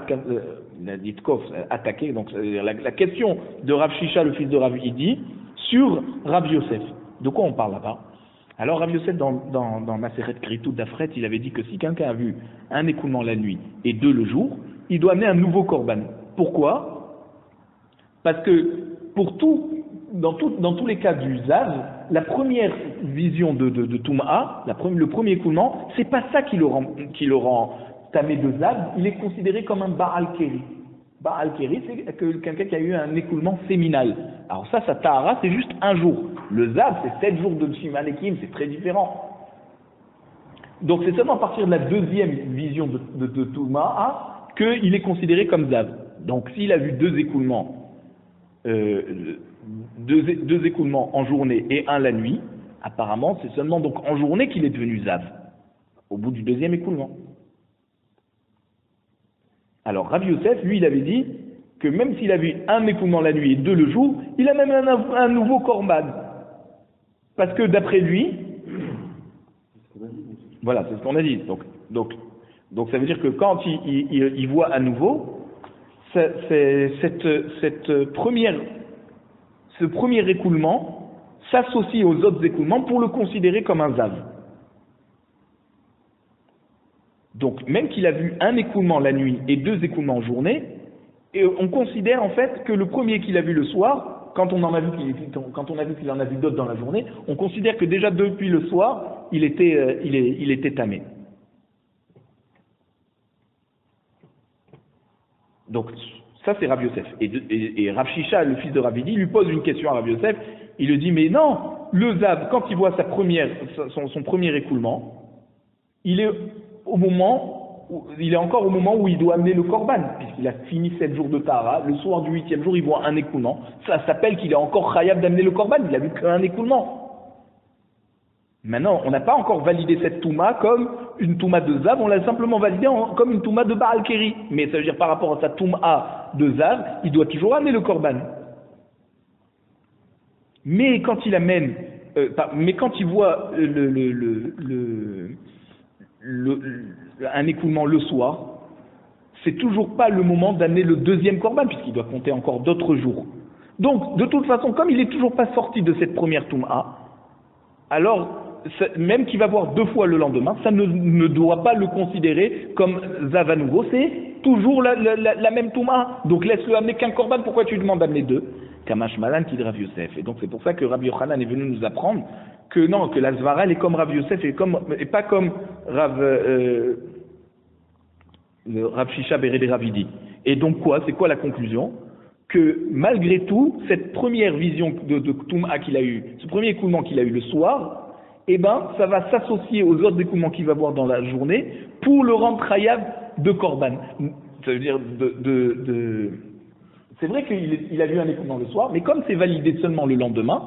[SPEAKER 1] la ditkov, attaquer, donc la question de Rav Shisha, le fils de Rav Idi, sur Rav Yosef. De quoi on parle là-bas? Alors Rav Yosef, dans Maseret Kritout d'Afret, il avait dit que si quelqu'un a vu un écoulement la nuit et 2 le jour, il doit amener un nouveau korban. Pourquoi? Parce que dans tous les cas du Zav, la première vision de Toum'a, le premier écoulement, c'est pas ça qui le rend tamé de Zav, il est considéré comme un Baal Keri. Baal Keri, c'est quelqu'un qui a eu un écoulement séminal. Alors ça Tahara, c'est juste un jour. Le Zav, c'est 7 jours de Shimanekim, c'est très différent. Donc c'est seulement à partir de la deuxième vision de Toum'a qu'il est considéré comme Zav. Donc s'il a vu 2 écoulements, 2 écoulements en journée et 1 la nuit, apparemment c'est seulement donc en journée qu'il est devenu Zav, au bout du 2e écoulement. Alors Rav Yosef, lui, il avait dit que même s'il a vu 1 écoulement la nuit et 2 le jour, il a même un nouveau korban. Parce que d'après lui, voilà, c'est ce qu'on a dit. Donc ça veut dire que quand il voit à nouveau, ce premier écoulement s'associe aux autres écoulements pour le considérer comme un zav. Donc même qu'il a vu 1 écoulement la nuit et 2 écoulements en journée, et on considère en fait que le premier qu'il a vu le soir, quand on a vu qu'il en a vu d'autres dans la journée, on considère que déjà depuis le soir, il était tamé. Donc ça c'est Rav Yosef. Et Rav Shisha, le fils de Rav Idi, lui pose une question à Rav Yosef. Il lui dit, mais non, le Zav, quand il voit son premier écoulement, il est encore au moment où il doit amener le korban, puisqu'il a fini 7 jours de Tahara. Le soir du 8e jour, il voit un écoulement. Ça s'appelle qu'il est encore chayav d'amener le korban. Il a vu qu'un écoulement. Maintenant, on n'a pas encore validé cette Touma comme une Touma de Zav, on l'a simplement validée comme une Touma de Baal Keri. Mais ça veut dire par rapport à sa Touma de Zav, il doit toujours amener le korban. Mais quand il voit un écoulement le soir, c'est toujours pas le moment d'amener le 2e korban, puisqu'il doit compter encore d'autres jours. Donc, de toute façon, comme il n'est toujours pas sorti de cette première Toum'a, alors, même qu'il va voir 2 fois le lendemain, ça ne doit pas le considérer comme Zav à nouveau, c'est toujours la même Toum'a. Donc, laisse-le amener qu'un Korban, pourquoi tu demandes d'amener 2? Kamash Malan qui dit Rav Yosef. Et donc, c'est pour ça que Rabbi Yochanan est venu nous apprendre que non, que la Zvara, elle est comme Rav Yosef et pas comme Rav Shisha Beredé Ravidi. Et donc, c'est quoi la conclusion? Que malgré tout, cette première vision de Toum'a qu'il a eu, ce premier écoulement qu'il a eu le soir, eh ben, ça va s'associer aux autres écoulements qu'il va voir dans la journée pour le rendre khayab de Korban. Ça veut dire c'est vrai qu'il a vu un écoulement le soir, mais comme c'est validé seulement le lendemain,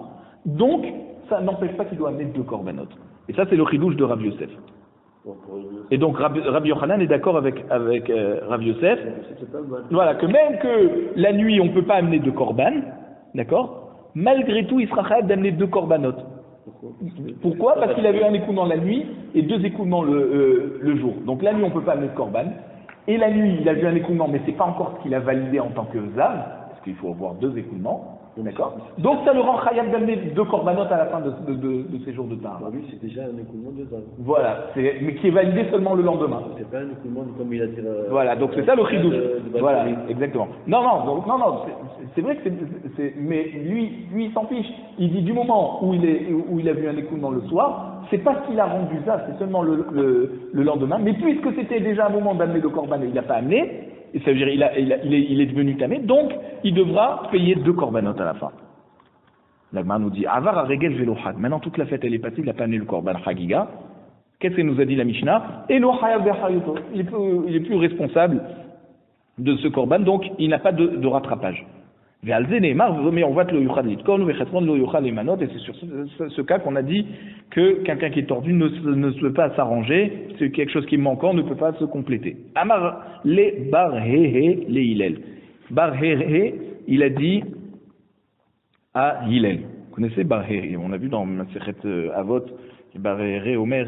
[SPEAKER 1] donc ça n'empêche pas qu'il doit amener 2 korbanot. Et ça, c'est le chidouche de Rav Yosef. Et donc Rabbi Yochanan est d'accord avec Rav Yosef, voilà, que même que la nuit on ne peut pas amener 2 korban, d'accord, malgré tout il sera capable d'amener 2 korbanot. Pourquoi? Parce qu'il avait un écoulement la nuit et 2 écoulements le jour. Donc la nuit on ne peut pas amener de korban, et la nuit il a vu un écoulement, mais c'est pas encore ce qu'il a validé en tant que zav, parce qu'il faut avoir 2 écoulements. D'accord. Donc ça le rend khayab d'amener 2 korbanot à la fin de ces jours de Tahara.
[SPEAKER 2] Lui, c'est déjà un écoulement de Zav.
[SPEAKER 1] Voilà, mais qui est validé seulement le lendemain.
[SPEAKER 2] C'est pas un écoulement comme il a dit.
[SPEAKER 1] Voilà, donc c'est ça le chidouche. Voilà, exactement. Non, c'est vrai que mais lui il s'en fiche. Il dit du moment où il a vu un écoulement le soir, c'est pas ce qu'il a rendu Zav, c'est seulement le lendemain. Mais puisque c'était déjà un moment d'amener le korban et il n'a pas amené, et ça veut dire il est devenu tamé, donc il devra payer 2 korbanot à la fin. L'Agmara nous dit Avar a regel velo hag. Maintenant toute la fête elle est passée, il n'a pas amené le korban hagiga. Qu'est-ce que nous a dit la Mishnah? Et lo hayav bechayoto. Il est plus responsable de ce korban, donc il n'a pas de rattrapage. Mais on voit le yuchad litkon, le yuchad limanot, et c'est sur ce cas qu'on a dit que quelqu'un qui est tordu ne peut pas s'arranger, c'est quelque chose qui est manquant, ne peut pas se compléter. Amar le bar hehe le Hillel. Bar hehe, il a dit à Hillel. Vous connaissez bar hehe? On a vu dans Masechet Avot, bar hehe, Omer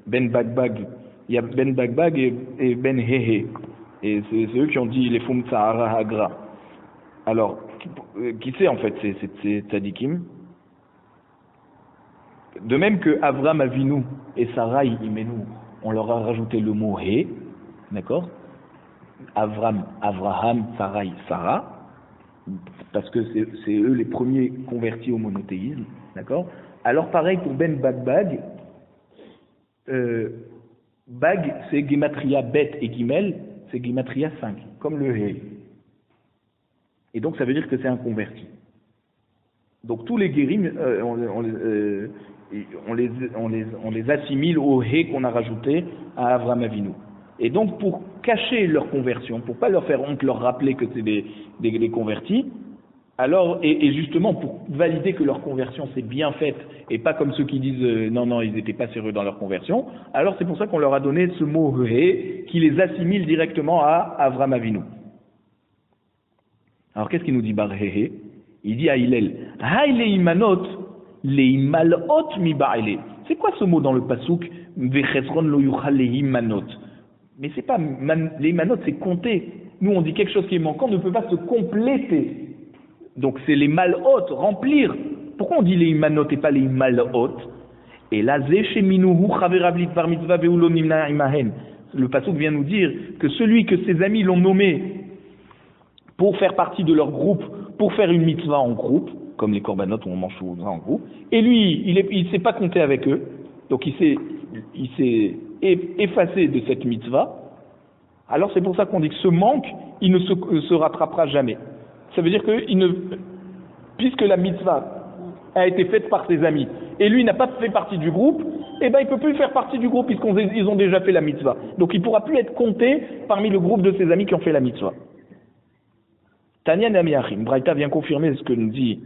[SPEAKER 1] ben bagbag. Il y a ben bagbag et ben hehe. Et c'est eux qui ont dit les fum tsahara hagra. Alors, qui c'est en fait ces tzadikim? De même que Avram Avinu et Sarah Imenu, on leur a rajouté le mot He, d'accord? Avraham, Sarah, Sarah, parce que c'est eux les premiers convertis au monothéisme, d'accord? Alors pareil pour Ben Bagbag, Bag c'est Gematria Bet et Gimel, c'est Gematria 5, comme le He. Et donc ça veut dire que c'est un converti. Donc tous les guérim, on les assimile au He qu'on a rajouté à Avraham Avinu. Et donc pour cacher leur conversion, pour pas leur faire honte, leur rappeler que c'est des convertis, alors et justement pour valider que leur conversion s'est bien faite et pas comme ceux qui disent non ils n'étaient pas sérieux dans leur conversion, alors c'est pour ça qu'on leur a donné ce mot He qui les assimile directement à Avraham Avinu. Alors qu'est-ce qu'il nous dit Bar Hehe? Il dit à Hillel, Hay leimanot, leimalot mi ba'ile. C'est quoi ce mot dans le pasouk? Vechesron lo yuchal leimanot. Mais c'est pas leimanot, c'est compter. Nous on dit quelque chose qui est manquant ne peut pas se compléter. Donc c'est les malhot, remplir. Pourquoi on dit leimanot et pas les malhot? Et là zesheminuhu chaveravlit par mitzvah ve'ulo nimna imahen. Le pasouk vient nous dire que celui que ses amis l'ont nommé pour faire partie de leur groupe, pour faire une mitzvah en groupe, comme les corbanotes où on mange souvent en groupe, et lui, il s'est pas compté avec eux, donc il s'est effacé de cette mitzvah, alors c'est pour ça qu'on dit que ce manque, il ne se rattrapera jamais. Ça veut dire que puisque la mitzvah a été faite par ses amis, et lui n'a pas fait partie du groupe, eh ben il peut plus faire partie du groupe puisqu'ils ont déjà fait la mitzvah. Donc il pourra plus être compté parmi le groupe de ses amis qui ont fait la mitzvah. Tanya Namiachim, Braïta vient confirmer ce que nous dit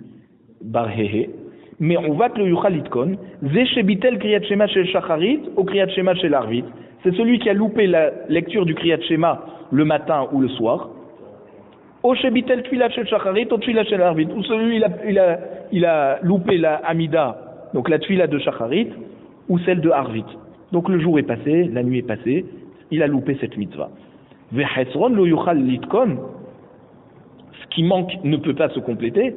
[SPEAKER 1] Bar Hehe, mais on va que le Yuchal Litkon, Zeshebitel Kriyat Shema Shel Shacharit ou Kriyat Shema Shel Arvit. C'est celui qui a loupé la lecture du Kriyat Shema le matin ou le soir. Ou Shebitel Tfilat Shel Shacharit ou Tfilat Shel Arvit. Ou celui il a loupé la Amida, donc la Tfilat de Shacharit, ou celle de Arvit. Donc le jour est passé, la nuit est passée, il a loupé cette mitzvah. Vechesron lo Yuchal Litkon. Ce qui manque ne peut pas se compléter.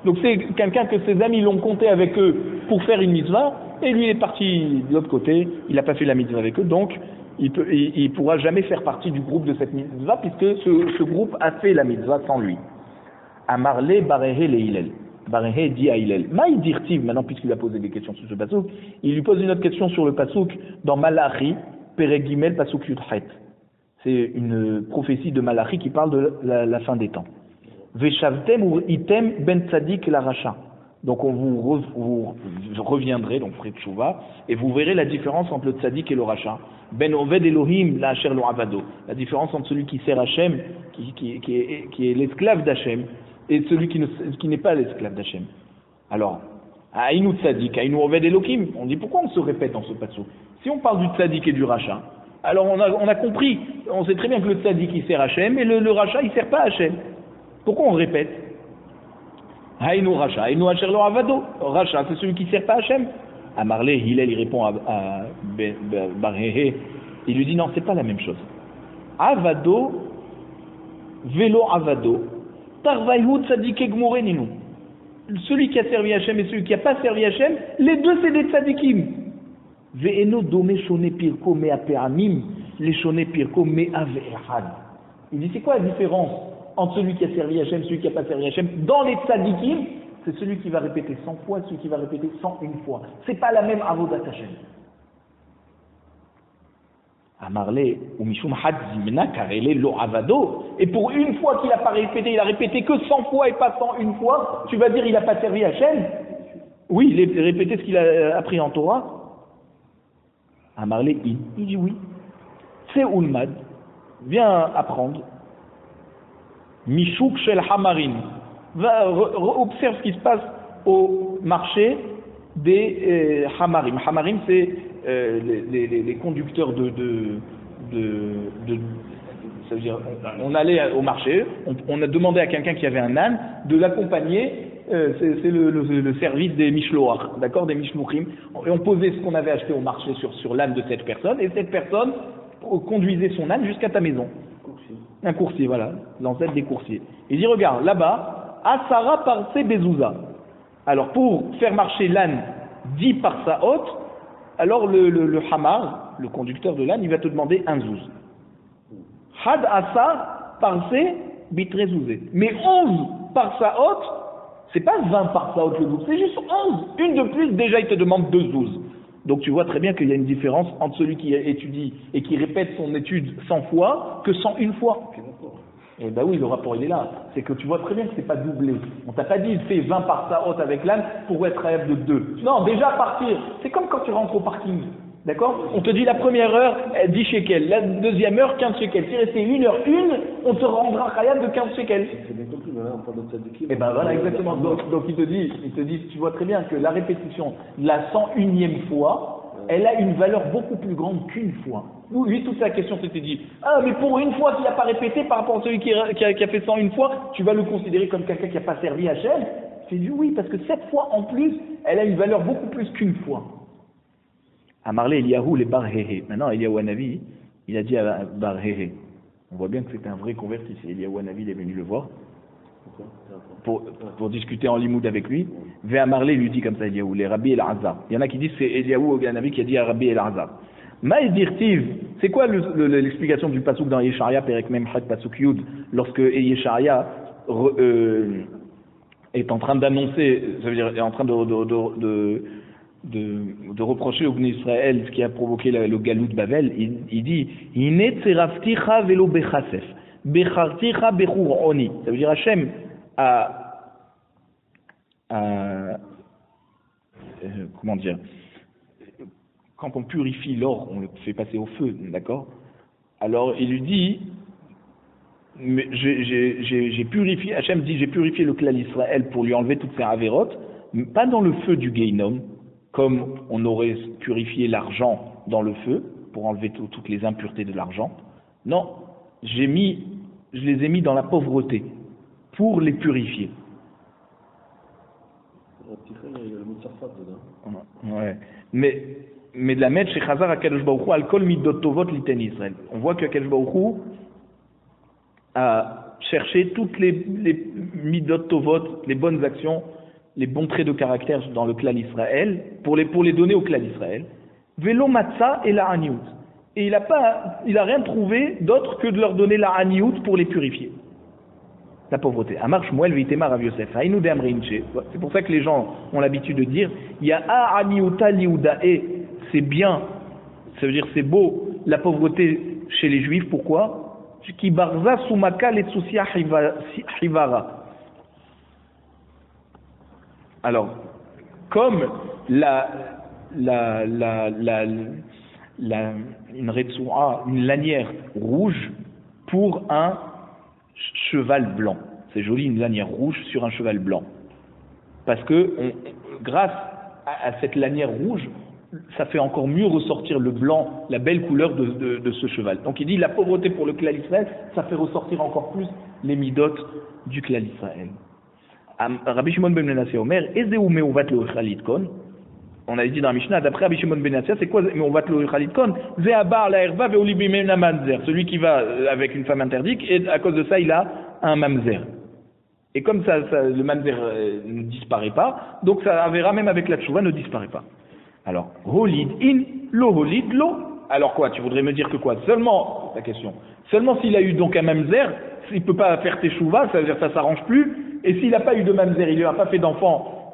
[SPEAKER 1] Donc c'est quelqu'un que ses amis l'ont compté avec eux pour faire une mitzvah, et lui est parti de l'autre côté, il n'a pas fait la mitzvah avec eux, donc il pourra jamais faire partie du groupe de cette mitzvah, puisque ce groupe a fait la mitzvah sans lui. Amarle Barehe le Hillel. Barehe dit à Hillel. Maï dirtiv, maintenant puisqu'il a posé des questions sur ce pasouk, il lui pose une autre question sur le pasouk dans Malachi, Peregimel Pasouk Yudhet. C'est une prophétie de Malachi qui parle de la fin des temps. Veshavtem ou item ben tzadik la racha. Donc vous reviendrez, donc près de Tchouva, et vous verrez la différence entre le tzadik et le racha. Ben oved Elohim la asher lo avado. La différence entre celui qui sert Hachem, qui est l'esclave d'Hachem, et celui qui n'est pas l'esclave d'Hachem. Alors, Aïnou tzadik, Aïnou oved Elohim, on dit pourquoi on se répète dans ce pasouk? Si on parle du tzadik et du racha, alors on a compris, on sait très bien que le tzadik il sert Hachem, et le racha il sert pas Hachem. Pourquoi on répète? Haïnou Racha, Haïnou Asher lo Avado. Racha, c'est celui qui ne sert pas Hachem. À Marley, Hillel, il répond à Barehe. Il lui dit non, c'est pas la même chose. Avado, Velo Avado, Tarvaïhou Tzadike Gmoreninu. Celui qui a servi Hachem et celui qui n'a pas servi Hachem, les deux c'est des tzadikim. Ve'eno dome shone pirko mea pe'amim, les shone pirko mea ve'ehad. Il dit c'est quoi la différence entre celui qui a servi Hachem, celui qui n'a pas servi Hachem? Dans les tzadikim, c'est celui qui va répéter 100 fois, celui qui va répéter 101 fois. C'est pas la même avodat Hachem. Amarle ou mishum hadzimna karele lo avado. Et pour une fois qu'il n'a pas répété, il a répété que 100 fois et pas 101 fois, tu vas dire il n'a pas servi Hachem? Oui, il a répété ce qu'il a appris en Torah. Amarle il dit oui. C'est Ulmad, viens apprendre. Mishuk shel Hamarim. Observe ce qui se passe au marché des Hamarim. Hamarim, c'est les conducteurs ça veut dire, on allait au marché, on a demandé à quelqu'un qui avait un âne de l'accompagner, c'est le service des Mishloach, d'accord, des Mishmouchim, et on posait ce qu'on avait acheté au marché sur l'âne de cette personne, et cette personne conduisait son âne jusqu'à ta maison. Un coursier, voilà, l'ancêtre des coursiers. Il dit, regarde, là-bas, Asara parse bezouza. Alors, pour faire marcher l'âne 10 par sa hôte, alors le hamar, le conducteur de l'âne, il va te demander un zouz. Had asa parse bitrezouzé. Mais 11 par sa hôte, c'est pas 20 par sa hôte le zouz, c'est juste 11. Une de plus, déjà, il te demande 2 zouz. Donc tu vois très bien qu'il y a une différence entre celui qui étudie et qui répète son étude 100 fois que 101 fois. Et ben oui, le rapport il est là. C'est que tu vois très bien que c'est pas doublé. On t'a pas dit fais 20 par sa hôte avec l'âne pour être capable de 2. Non, déjà partir. C'est comme quand tu rentres au parking. D'accord? On te dit la première heure 10 shekels, la deuxième heure 15 shekels. Si resté 1 heure 1, on te rendra khayab de 15 shekels.
[SPEAKER 2] C'est bien compris, voilà, on parle de tzadikim.
[SPEAKER 1] Et ben voilà, exactement. Donc il te dit, tu vois très bien que la répétition de la 101e fois, elle a une valeur beaucoup plus grande qu'une fois. Lui, toute sa question s'était dit, ah, mais pour une fois qu'il n'a pas répété par rapport à celui qui a fait 101 fois, tu vas le considérer comme quelqu'un qui n'a pas servi Hachem? Il dit oui, parce que cette fois en plus, elle a une valeur beaucoup plus qu'une fois. Amarle Eliyahu les Bar-Hehe. Maintenant, Eliyahu Hanavi, il a dit à Bar-Hehe. On voit bien que c'était un vrai converti. C'est Eliyahu Hanavi, il est venu le voir pour discuter en limoud avec lui. Amarle lui dit comme ça, Eliyahu, les Rabbi El-Azhar. Il y en a qui disent que c'est Eliyahu Hanavi qui a dit à Rabbi El-Azhar. Maïdirtiv, c'est quoi l'explication du pasouk dans Yesharia, Perek Mem Had Pasuk Yud, lorsque Yesharia est en train d'annoncer, ça veut dire est en train de reprocher au Bnei Israël ce qui a provoqué le galou de Babel, il dit Inet serafticha velo bechasef becharticha bechur oni. Ça veut dire Hachem comment dire, quand on purifie l'or, on le fait passer au feu, d'accord? Alors il lui dit, mais j'ai purifié, Hachem dit, j'ai purifié le clan d'Israël pour lui enlever toutes ses avérotes, pas dans le feu du Gehinom, comme on aurait purifié l'argent dans le feu, pour enlever toutes les impuretés de l'argent. Non, je les ai mis dans la pauvreté, pour les purifier. Ouais. Mais de la mettre chez Chazar à Kadosh Baruch Hu, al kol midot tovot liten Israël. On voit que Kadosh Baruch Hu, à chercher toutes les midot tovot, les bonnes actions, les bons traits de caractère dans le clan Israël, pour les donner au clan Israël. Velo matzah et la haniout. Et il a rien trouvé d'autre que de leur donner la haniout pour les purifier. La pauvreté. Amar Shmuel v'itema Rav Yosef. Haïnou de Amrinche. C'est pour ça que les gens ont l'habitude de dire, il y a a haniouta liudae. C'est bien. Ça veut dire c'est beau la pauvreté chez les Juifs. Pourquoi? Qui barza soumaka letsusia hivara. Alors, comme une lanière rouge pour un cheval blanc. C'est joli, une lanière rouge sur un cheval blanc. Parce que grâce à cette lanière rouge, ça fait encore mieux ressortir le blanc, la belle couleur de ce cheval. Donc il dit la pauvreté pour le clan Israël, ça fait ressortir encore plus les midotes du clan Israël. Rabbi Shimon ben Menasseh Omer, Ezeu meuvat lo chalit kon. On a dit dans la Mishnah, d'après Rabbi Shimon ben Menasseh, c'est quoi meuvat lo chalit kon? Ze abar la herva ve'oli bimena mamzer. Celui qui va avec une femme interdite et à cause de ça il a un mamzer. Et comme ça le mamzer ne disparaît pas, donc ça avera même avec la tchouva ne disparaît pas. Alors, holid in, lo holid lo. Alors quoi, tu voudrais me dire que quoi? Seulement, la question, seulement s'il a eu donc un mamzer, il ne peut pas faire teshuva, ça veut dire que ça ne s'arrange plus, et s'il n'a pas eu de mamzer, il n'a pas fait d'enfant,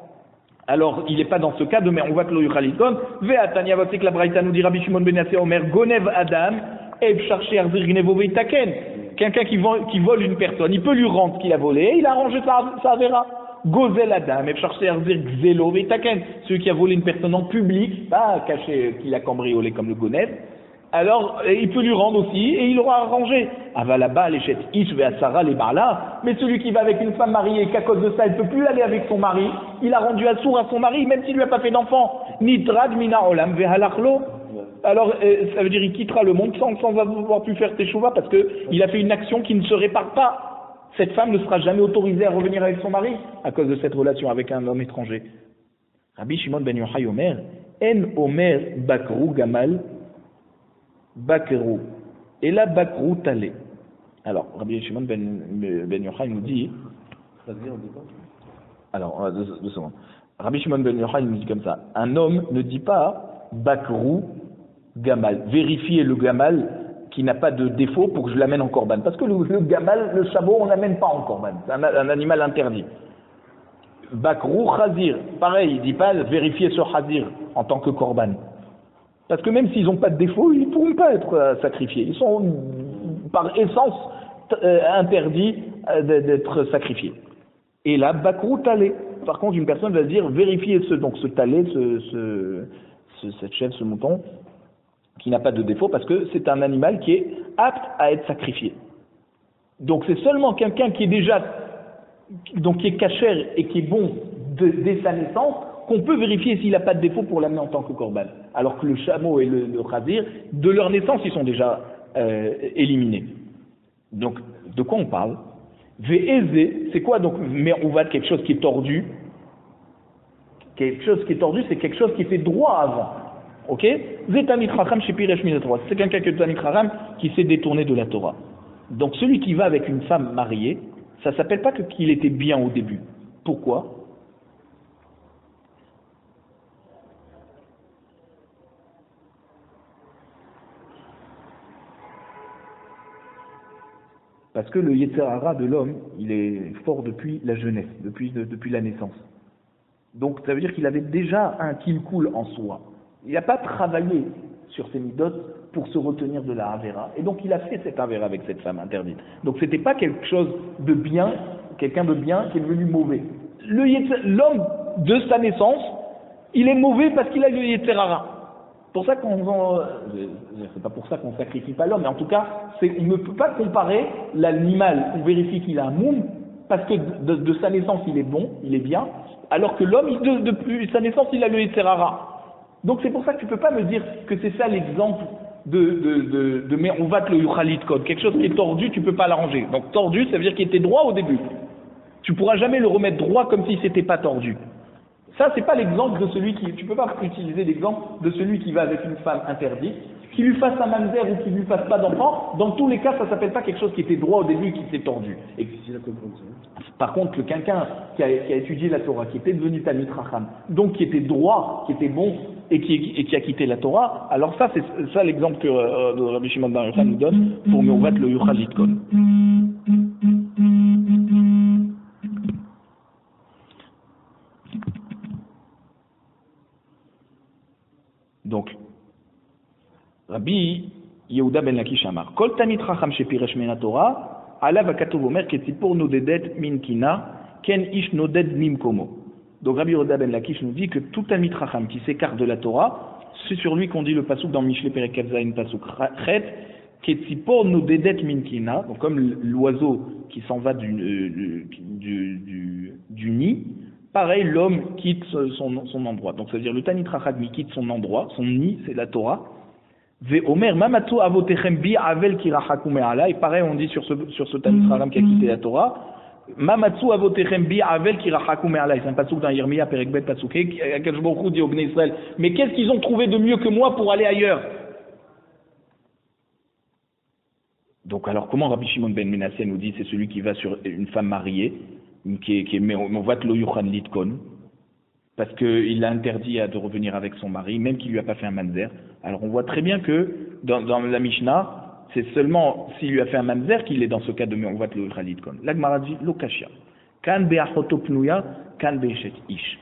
[SPEAKER 1] alors il n'est pas dans ce cas de mer, on va que lo yuchalikon, ve'atania vatik la braïta nous dit Rabbi Shimon ben Menasseh Omer, gonev adam, ev charché arzir gnevo veitaken. Quelqu'un qui vole une personne, il peut lui rendre ce qu'il a volé, il a arrangé sa avera. Gozel Adam, celui qui a volé une personne en public, pas caché qu'il a cambriolé comme le Gonev, alors il peut lui rendre aussi et il aura arrangé. Avalaba, l'échet, Ish, Ve'asara, les Barla, mais celui qui va avec une femme mariée et qu'à cause de ça il ne peut plus aller avec son mari, il a rendu assourd à son mari, même s'il lui a pas fait d'enfant. Nitrad, Mina, Olam, Ve'halachlo. Alors ça veut dire qu'il quittera le monde sans avoir pu faire teshuva parce qu'il a fait une action qui ne se répare pas. Cette femme ne sera jamais autorisée à revenir avec son mari à cause de cette relation avec un homme étranger. Rabbi Shimon ben Yochai Omer, En Omer Bakru Gamal Bakru. Et là Bakru Talé. Alors, Rabbi Shimon ben Yochai nous dit. Alors, deux secondes. Rabbi Shimon ben Yochai nous dit comme ça. Un homme ne dit pas Bakru Gamal. Vérifiez le Gamal qui n'a pas de défaut pour que je l'amène en korban. Parce que le gamal, le chabot, on n'amène pas en korban. C'est un animal interdit. Bakrou Khazir, pareil, il ne dit pas vérifier ce Khazir en tant que korban. Parce que même s'ils n'ont pas de défaut, ils ne pourront pas être sacrifiés. Ils sont par essence interdits d'être sacrifiés. Et là, Bakrou Talé. Par contre, une personne va dire vérifier ce talé, cette chèvre, ce mouton, qui n'a pas de défaut parce que c'est un animal qui est apte à être sacrifié. Donc c'est seulement quelqu'un qui est déjà, donc qui est kasher et qui est bon dès sa naissance qu'on peut vérifier s'il n'a pas de défaut pour l'amener en tant que korban. Alors que le chameau et le khazir, de leur naissance, ils sont déjà éliminés. Donc de quoi on parle? Ve'ezé, c'est quoi donc merouvat, quelque chose qui est tordu? Quelque chose qui est tordu, c'est quelque chose qui était droit avant. Ok? C'est quelqu'un qui est Tamid Chacham qui s'est détourné de la Torah. Donc celui qui va avec une femme mariée, ça ne s'appelle pas qu'il était bien au début. Pourquoi? Parce que le Yetzer Hara de l'homme, il est fort depuis la jeunesse, depuis la naissance. Donc ça veut dire qu'il avait déjà un kilkoul en soi. Il n'a pas travaillé sur ses midotes pour se retenir de la Avera. Et donc il a fait cette Avera avec cette femme interdite. Donc c'était pas quelque chose de bien, quelqu'un de bien qui est devenu mauvais. L'homme de sa naissance, il est mauvais parce qu'il a le Yetzer Hara. Pour ça c'est pas pour ça qu'on sacrifie pas l'homme, mais en tout cas, on ne peut pas comparer l'animal, on vérifie qu'il a un moum, parce que de sa naissance il est bon, il est bien, alors que l'homme, depuis sa naissance, il a le Yetzer Hara. Donc c'est pour ça que tu ne peux pas me dire que c'est ça l'exemple de Merouvat le Yuchalit Kod. Quelque chose qui est tordu, tu ne peux pas l'arranger. Donc tordu, ça veut dire qu'il était droit au début. Tu ne pourras jamais le remettre droit comme si c'était pas tordu. Ça, c'est pas l'exemple de celui qui... Tu ne peux pas utiliser l'exemple de celui qui va avec une femme interdite Qu'il lui fasse un mamzer ou qu'il lui fasse pas d'enfant, dans tous les cas, ça s'appelle pas quelque chose qui était droit au début et qui s'est tordu. Et par contre, quelqu'un qui a étudié la Torah, qui était devenu Talmid Chacham, donc qui était droit, qui était bon et qui a quitté la Torah, alors ça, c'est ça l'exemple que Rabbi Shimon bar Yochai nous donne pour Me'uvat lo yuchal litkon. Donc, Rabbi Yehuda ben Lakish Amar, Kol Talmid Chacham shepiresh min Torah, Alav hakatuv omer ketzipor nodedet min kina, ken ish noded mimkomo. Donc Rabbi Yehuda ben Lakish nous dit que tout Talmid Chacham qui s'écarte de la Torah, c'est sur lui qu'on dit le pasuk dans Mishlei Perek Kaf Zayin pasuk Chet, ketzipor nodedet min kina, donc comme l'oiseau qui s'en va du nid. Pareil, l'homme quitte son endroit. Donc, ça veut dire le Talmid Chacham quitte son endroit, son nid, c'est la Torah. Ve Omer, Mamatu avotechem bi avel kirachakum me'ala. Et pareil, on dit sur ce Talmid Chacham qui a quitté la Torah. Mamatu avotechem bi avel kirachakum me'ala. C'est un pasuk dans Yirmiyah, Perek Bet, pasuk. Akadosh Baruch Hu dit au Bnei Israël, mais qu'est-ce qu'ils ont trouvé de mieux que moi pour aller ailleurs? Donc, alors, comment Rabbi Shimon ben Menasseh nous dit c'est celui qui va sur une femme mariée? Qui est Me'uvat lo yuchal litkon, parce qu'il a interdit de revenir avec son mari, même qu'il lui a pas fait un mamzer. Alors on voit très bien que dans la Mishnah, c'est seulement s'il lui a fait un mamzer qu'il est dans ce cas de Me'uvat lo yuchal litkon. La Gemara dit lo kashia, kan be'achoto pnuya, kan be'eshet ish.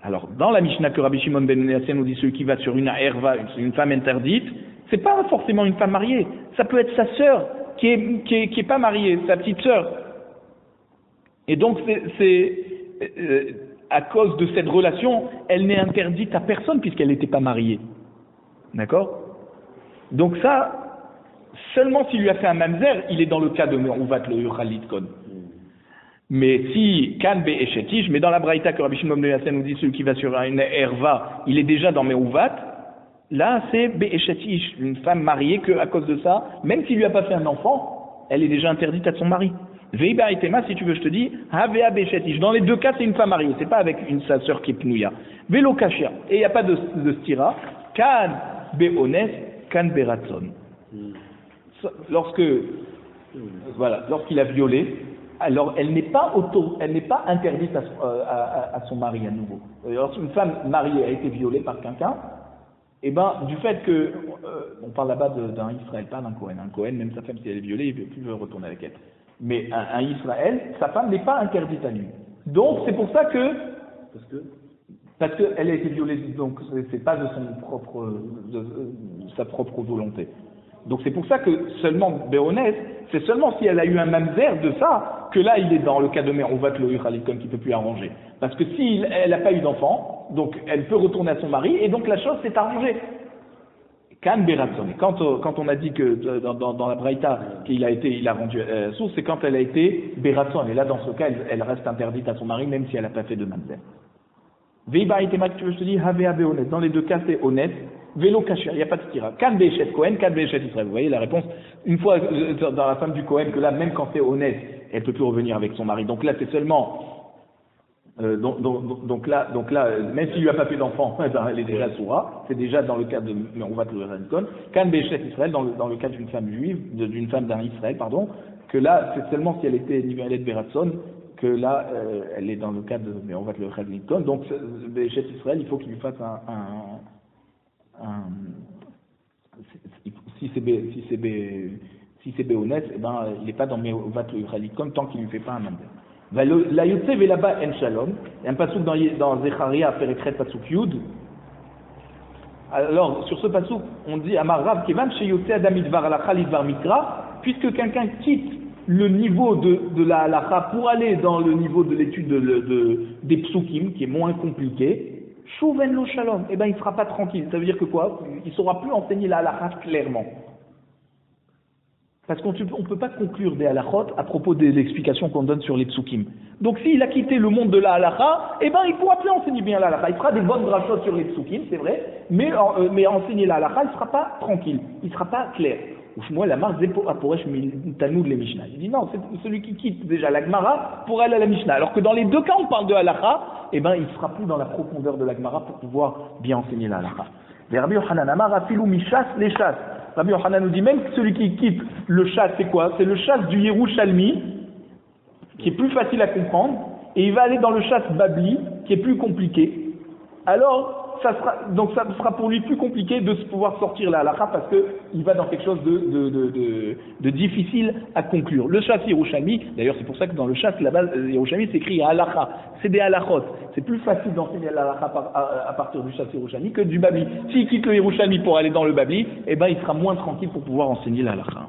[SPEAKER 1] Alors dans la Mishnah que Rabbi Shimon ben Menasseh nous dit celui qui va sur une erva, une femme interdite, c'est pas forcément une femme mariée, ça peut être sa sœur qui est pas mariée, sa petite sœur. Et donc, à cause de cette relation, elle n'est interdite à personne puisqu'elle n'était pas mariée. D'accord? Donc ça, seulement s'il lui a fait un mamzer, il est dans le cas de Me'uvat lo yuchal litkon. Mais si kan be'eshetish, mais dans la braïta que Rabbi Shimon ben Menasseh nous dit celui qui va sur une erva, il est déjà dans Me'uvat, là c'est be'eshetish, une femme mariée que à cause de ça, même s'il lui a pas fait un enfant, elle est déjà interdite à son mari. Veiba et Tema, si tu veux, je te dis, Havea Beshetish. Dans les deux cas, c'est une femme mariée, c'est pas avec sa sœur qui est pnouya. Velo Kashia. Et il n'y a pas de stira. Kan Beones, Kan Beratson. Lorsqu'il a violé, alors elle n'est pas interdite à son mari à nouveau. Lorsqu'une femme mariée a été violée par quelqu'un, et du fait que, on parle là-bas d'un Israël, pas d'un Cohen. Un Cohen, même sa femme, si elle est violée, il ne veut retourner avec elle. Mais un Israël, sa femme n'est pas interdite à lui. Donc c'est pour ça que parce qu'elle a été violée, donc c'est pas de sa propre volonté. Donc c'est pour ça que seulement Béonès, c'est seulement si elle a eu un mamzer de ça que là il est dans le cas de Me'uvat lo yuchal litkon qui peut plus arranger. Parce que si elle n'a pas eu d'enfant, donc elle peut retourner à son mari et donc la chose s'est arrangée. Kan beratson. Quand on a dit que dans la braïta il a rendu source, c'est quand elle a été beratson. Et là, dans ce cas, elle reste interdite à son mari, même si elle n'a pas fait de mamzer. Veiba et Tema, tu veux, je te dis, Havea honnête. Dans les deux cas, c'est honnête. Velo kasher, il n'y a pas de stira. Kan be'eshet Kohen, kan be'eshet Israël. Vous voyez la réponse. Une fois dans la femme du Kohen, que là, même quand c'est honnête, elle peut plus revenir avec son mari. Donc là, c'est seulement donc là, même s'il lui a pas fait d'enfant, elle est déjà soura, c'est déjà dans le cas de Me'uvat lo yuchal litkon. Kan be'eshet Israël, dans le cas d'une femme juive, d'une femme d'un Israël, pardon, que là, c'est seulement si elle était nivelée de Beratson, que là, elle est dans le cas de Me'uvat lo yuchal litkon. Donc, be'eshet Israël, il faut qu'il lui fasse si c'est béhonnête, il n'est pas dans Me'uvat lo yuchal litkon tant qu'il ne lui fait pas un mamzer. La yotze velaba en shalom. Il y a un pasuk dans Zecharia, Perek pasuk Yud. Alors, sur ce pasuk, on dit Amar Rav Kevan chez yotze adam idvar alacha lidvar mikra, puisque quelqu'un quitte le niveau de la halacha pour aller dans le niveau de l'étude des psukim, qui est moins compliqué, shuven lo shalom, il ne sera pas tranquille. Ça veut dire que quoi? Il ne saura plus enseigner la halacha clairement. Parce qu'on ne peut pas conclure des halachot à propos de l'explication qu'on donne sur les psukim. Donc s'il a quitté le monde de la halacha, il ne pourra plus enseigner bien la halacha. Il fera des bonnes drachot sur les psukim, c'est vrai, mais enseigner la halacha, il ne sera pas tranquille, il ne sera pas clair. Ou Shmuel Amar Zepo Aporesh Tanoud les Mishnah. Il dit non, c'est celui qui quitte déjà la Gemara pour aller à la Mishnah. Alors que dans les deux cas, on parle de Halakha, eh ben, il ne sera plus dans la profondeur de la Gemara pour pouvoir bien enseigner la Halakha. Les Rabbi Yochanan Amar Afilou Mishas les chasses. Rabbi Yochanan nous dit même que celui qui quitte le chasse, c'est quoi? C'est le chasse du Yerushalmi, qui est plus facile à comprendre, et il va aller dans le chasse Babli, qui est plus compliqué. Alors, ça sera pour lui plus compliqué de pouvoir sortir la halakha parce qu'il va dans quelque chose de difficile à conclure. Le chasse Yerushalmi, d'ailleurs c'est pour ça que dans le chasse là-bas, Yerushalmi c'est écrit halakha, c'est des halachot. C'est plus facile d'enseigner la halakha à partir du chasse Yerushalmi que du Babli. S'il quitte le Yerushalmi pour aller dans le Babli, eh ben il sera moins tranquille pour pouvoir enseigner la halakha.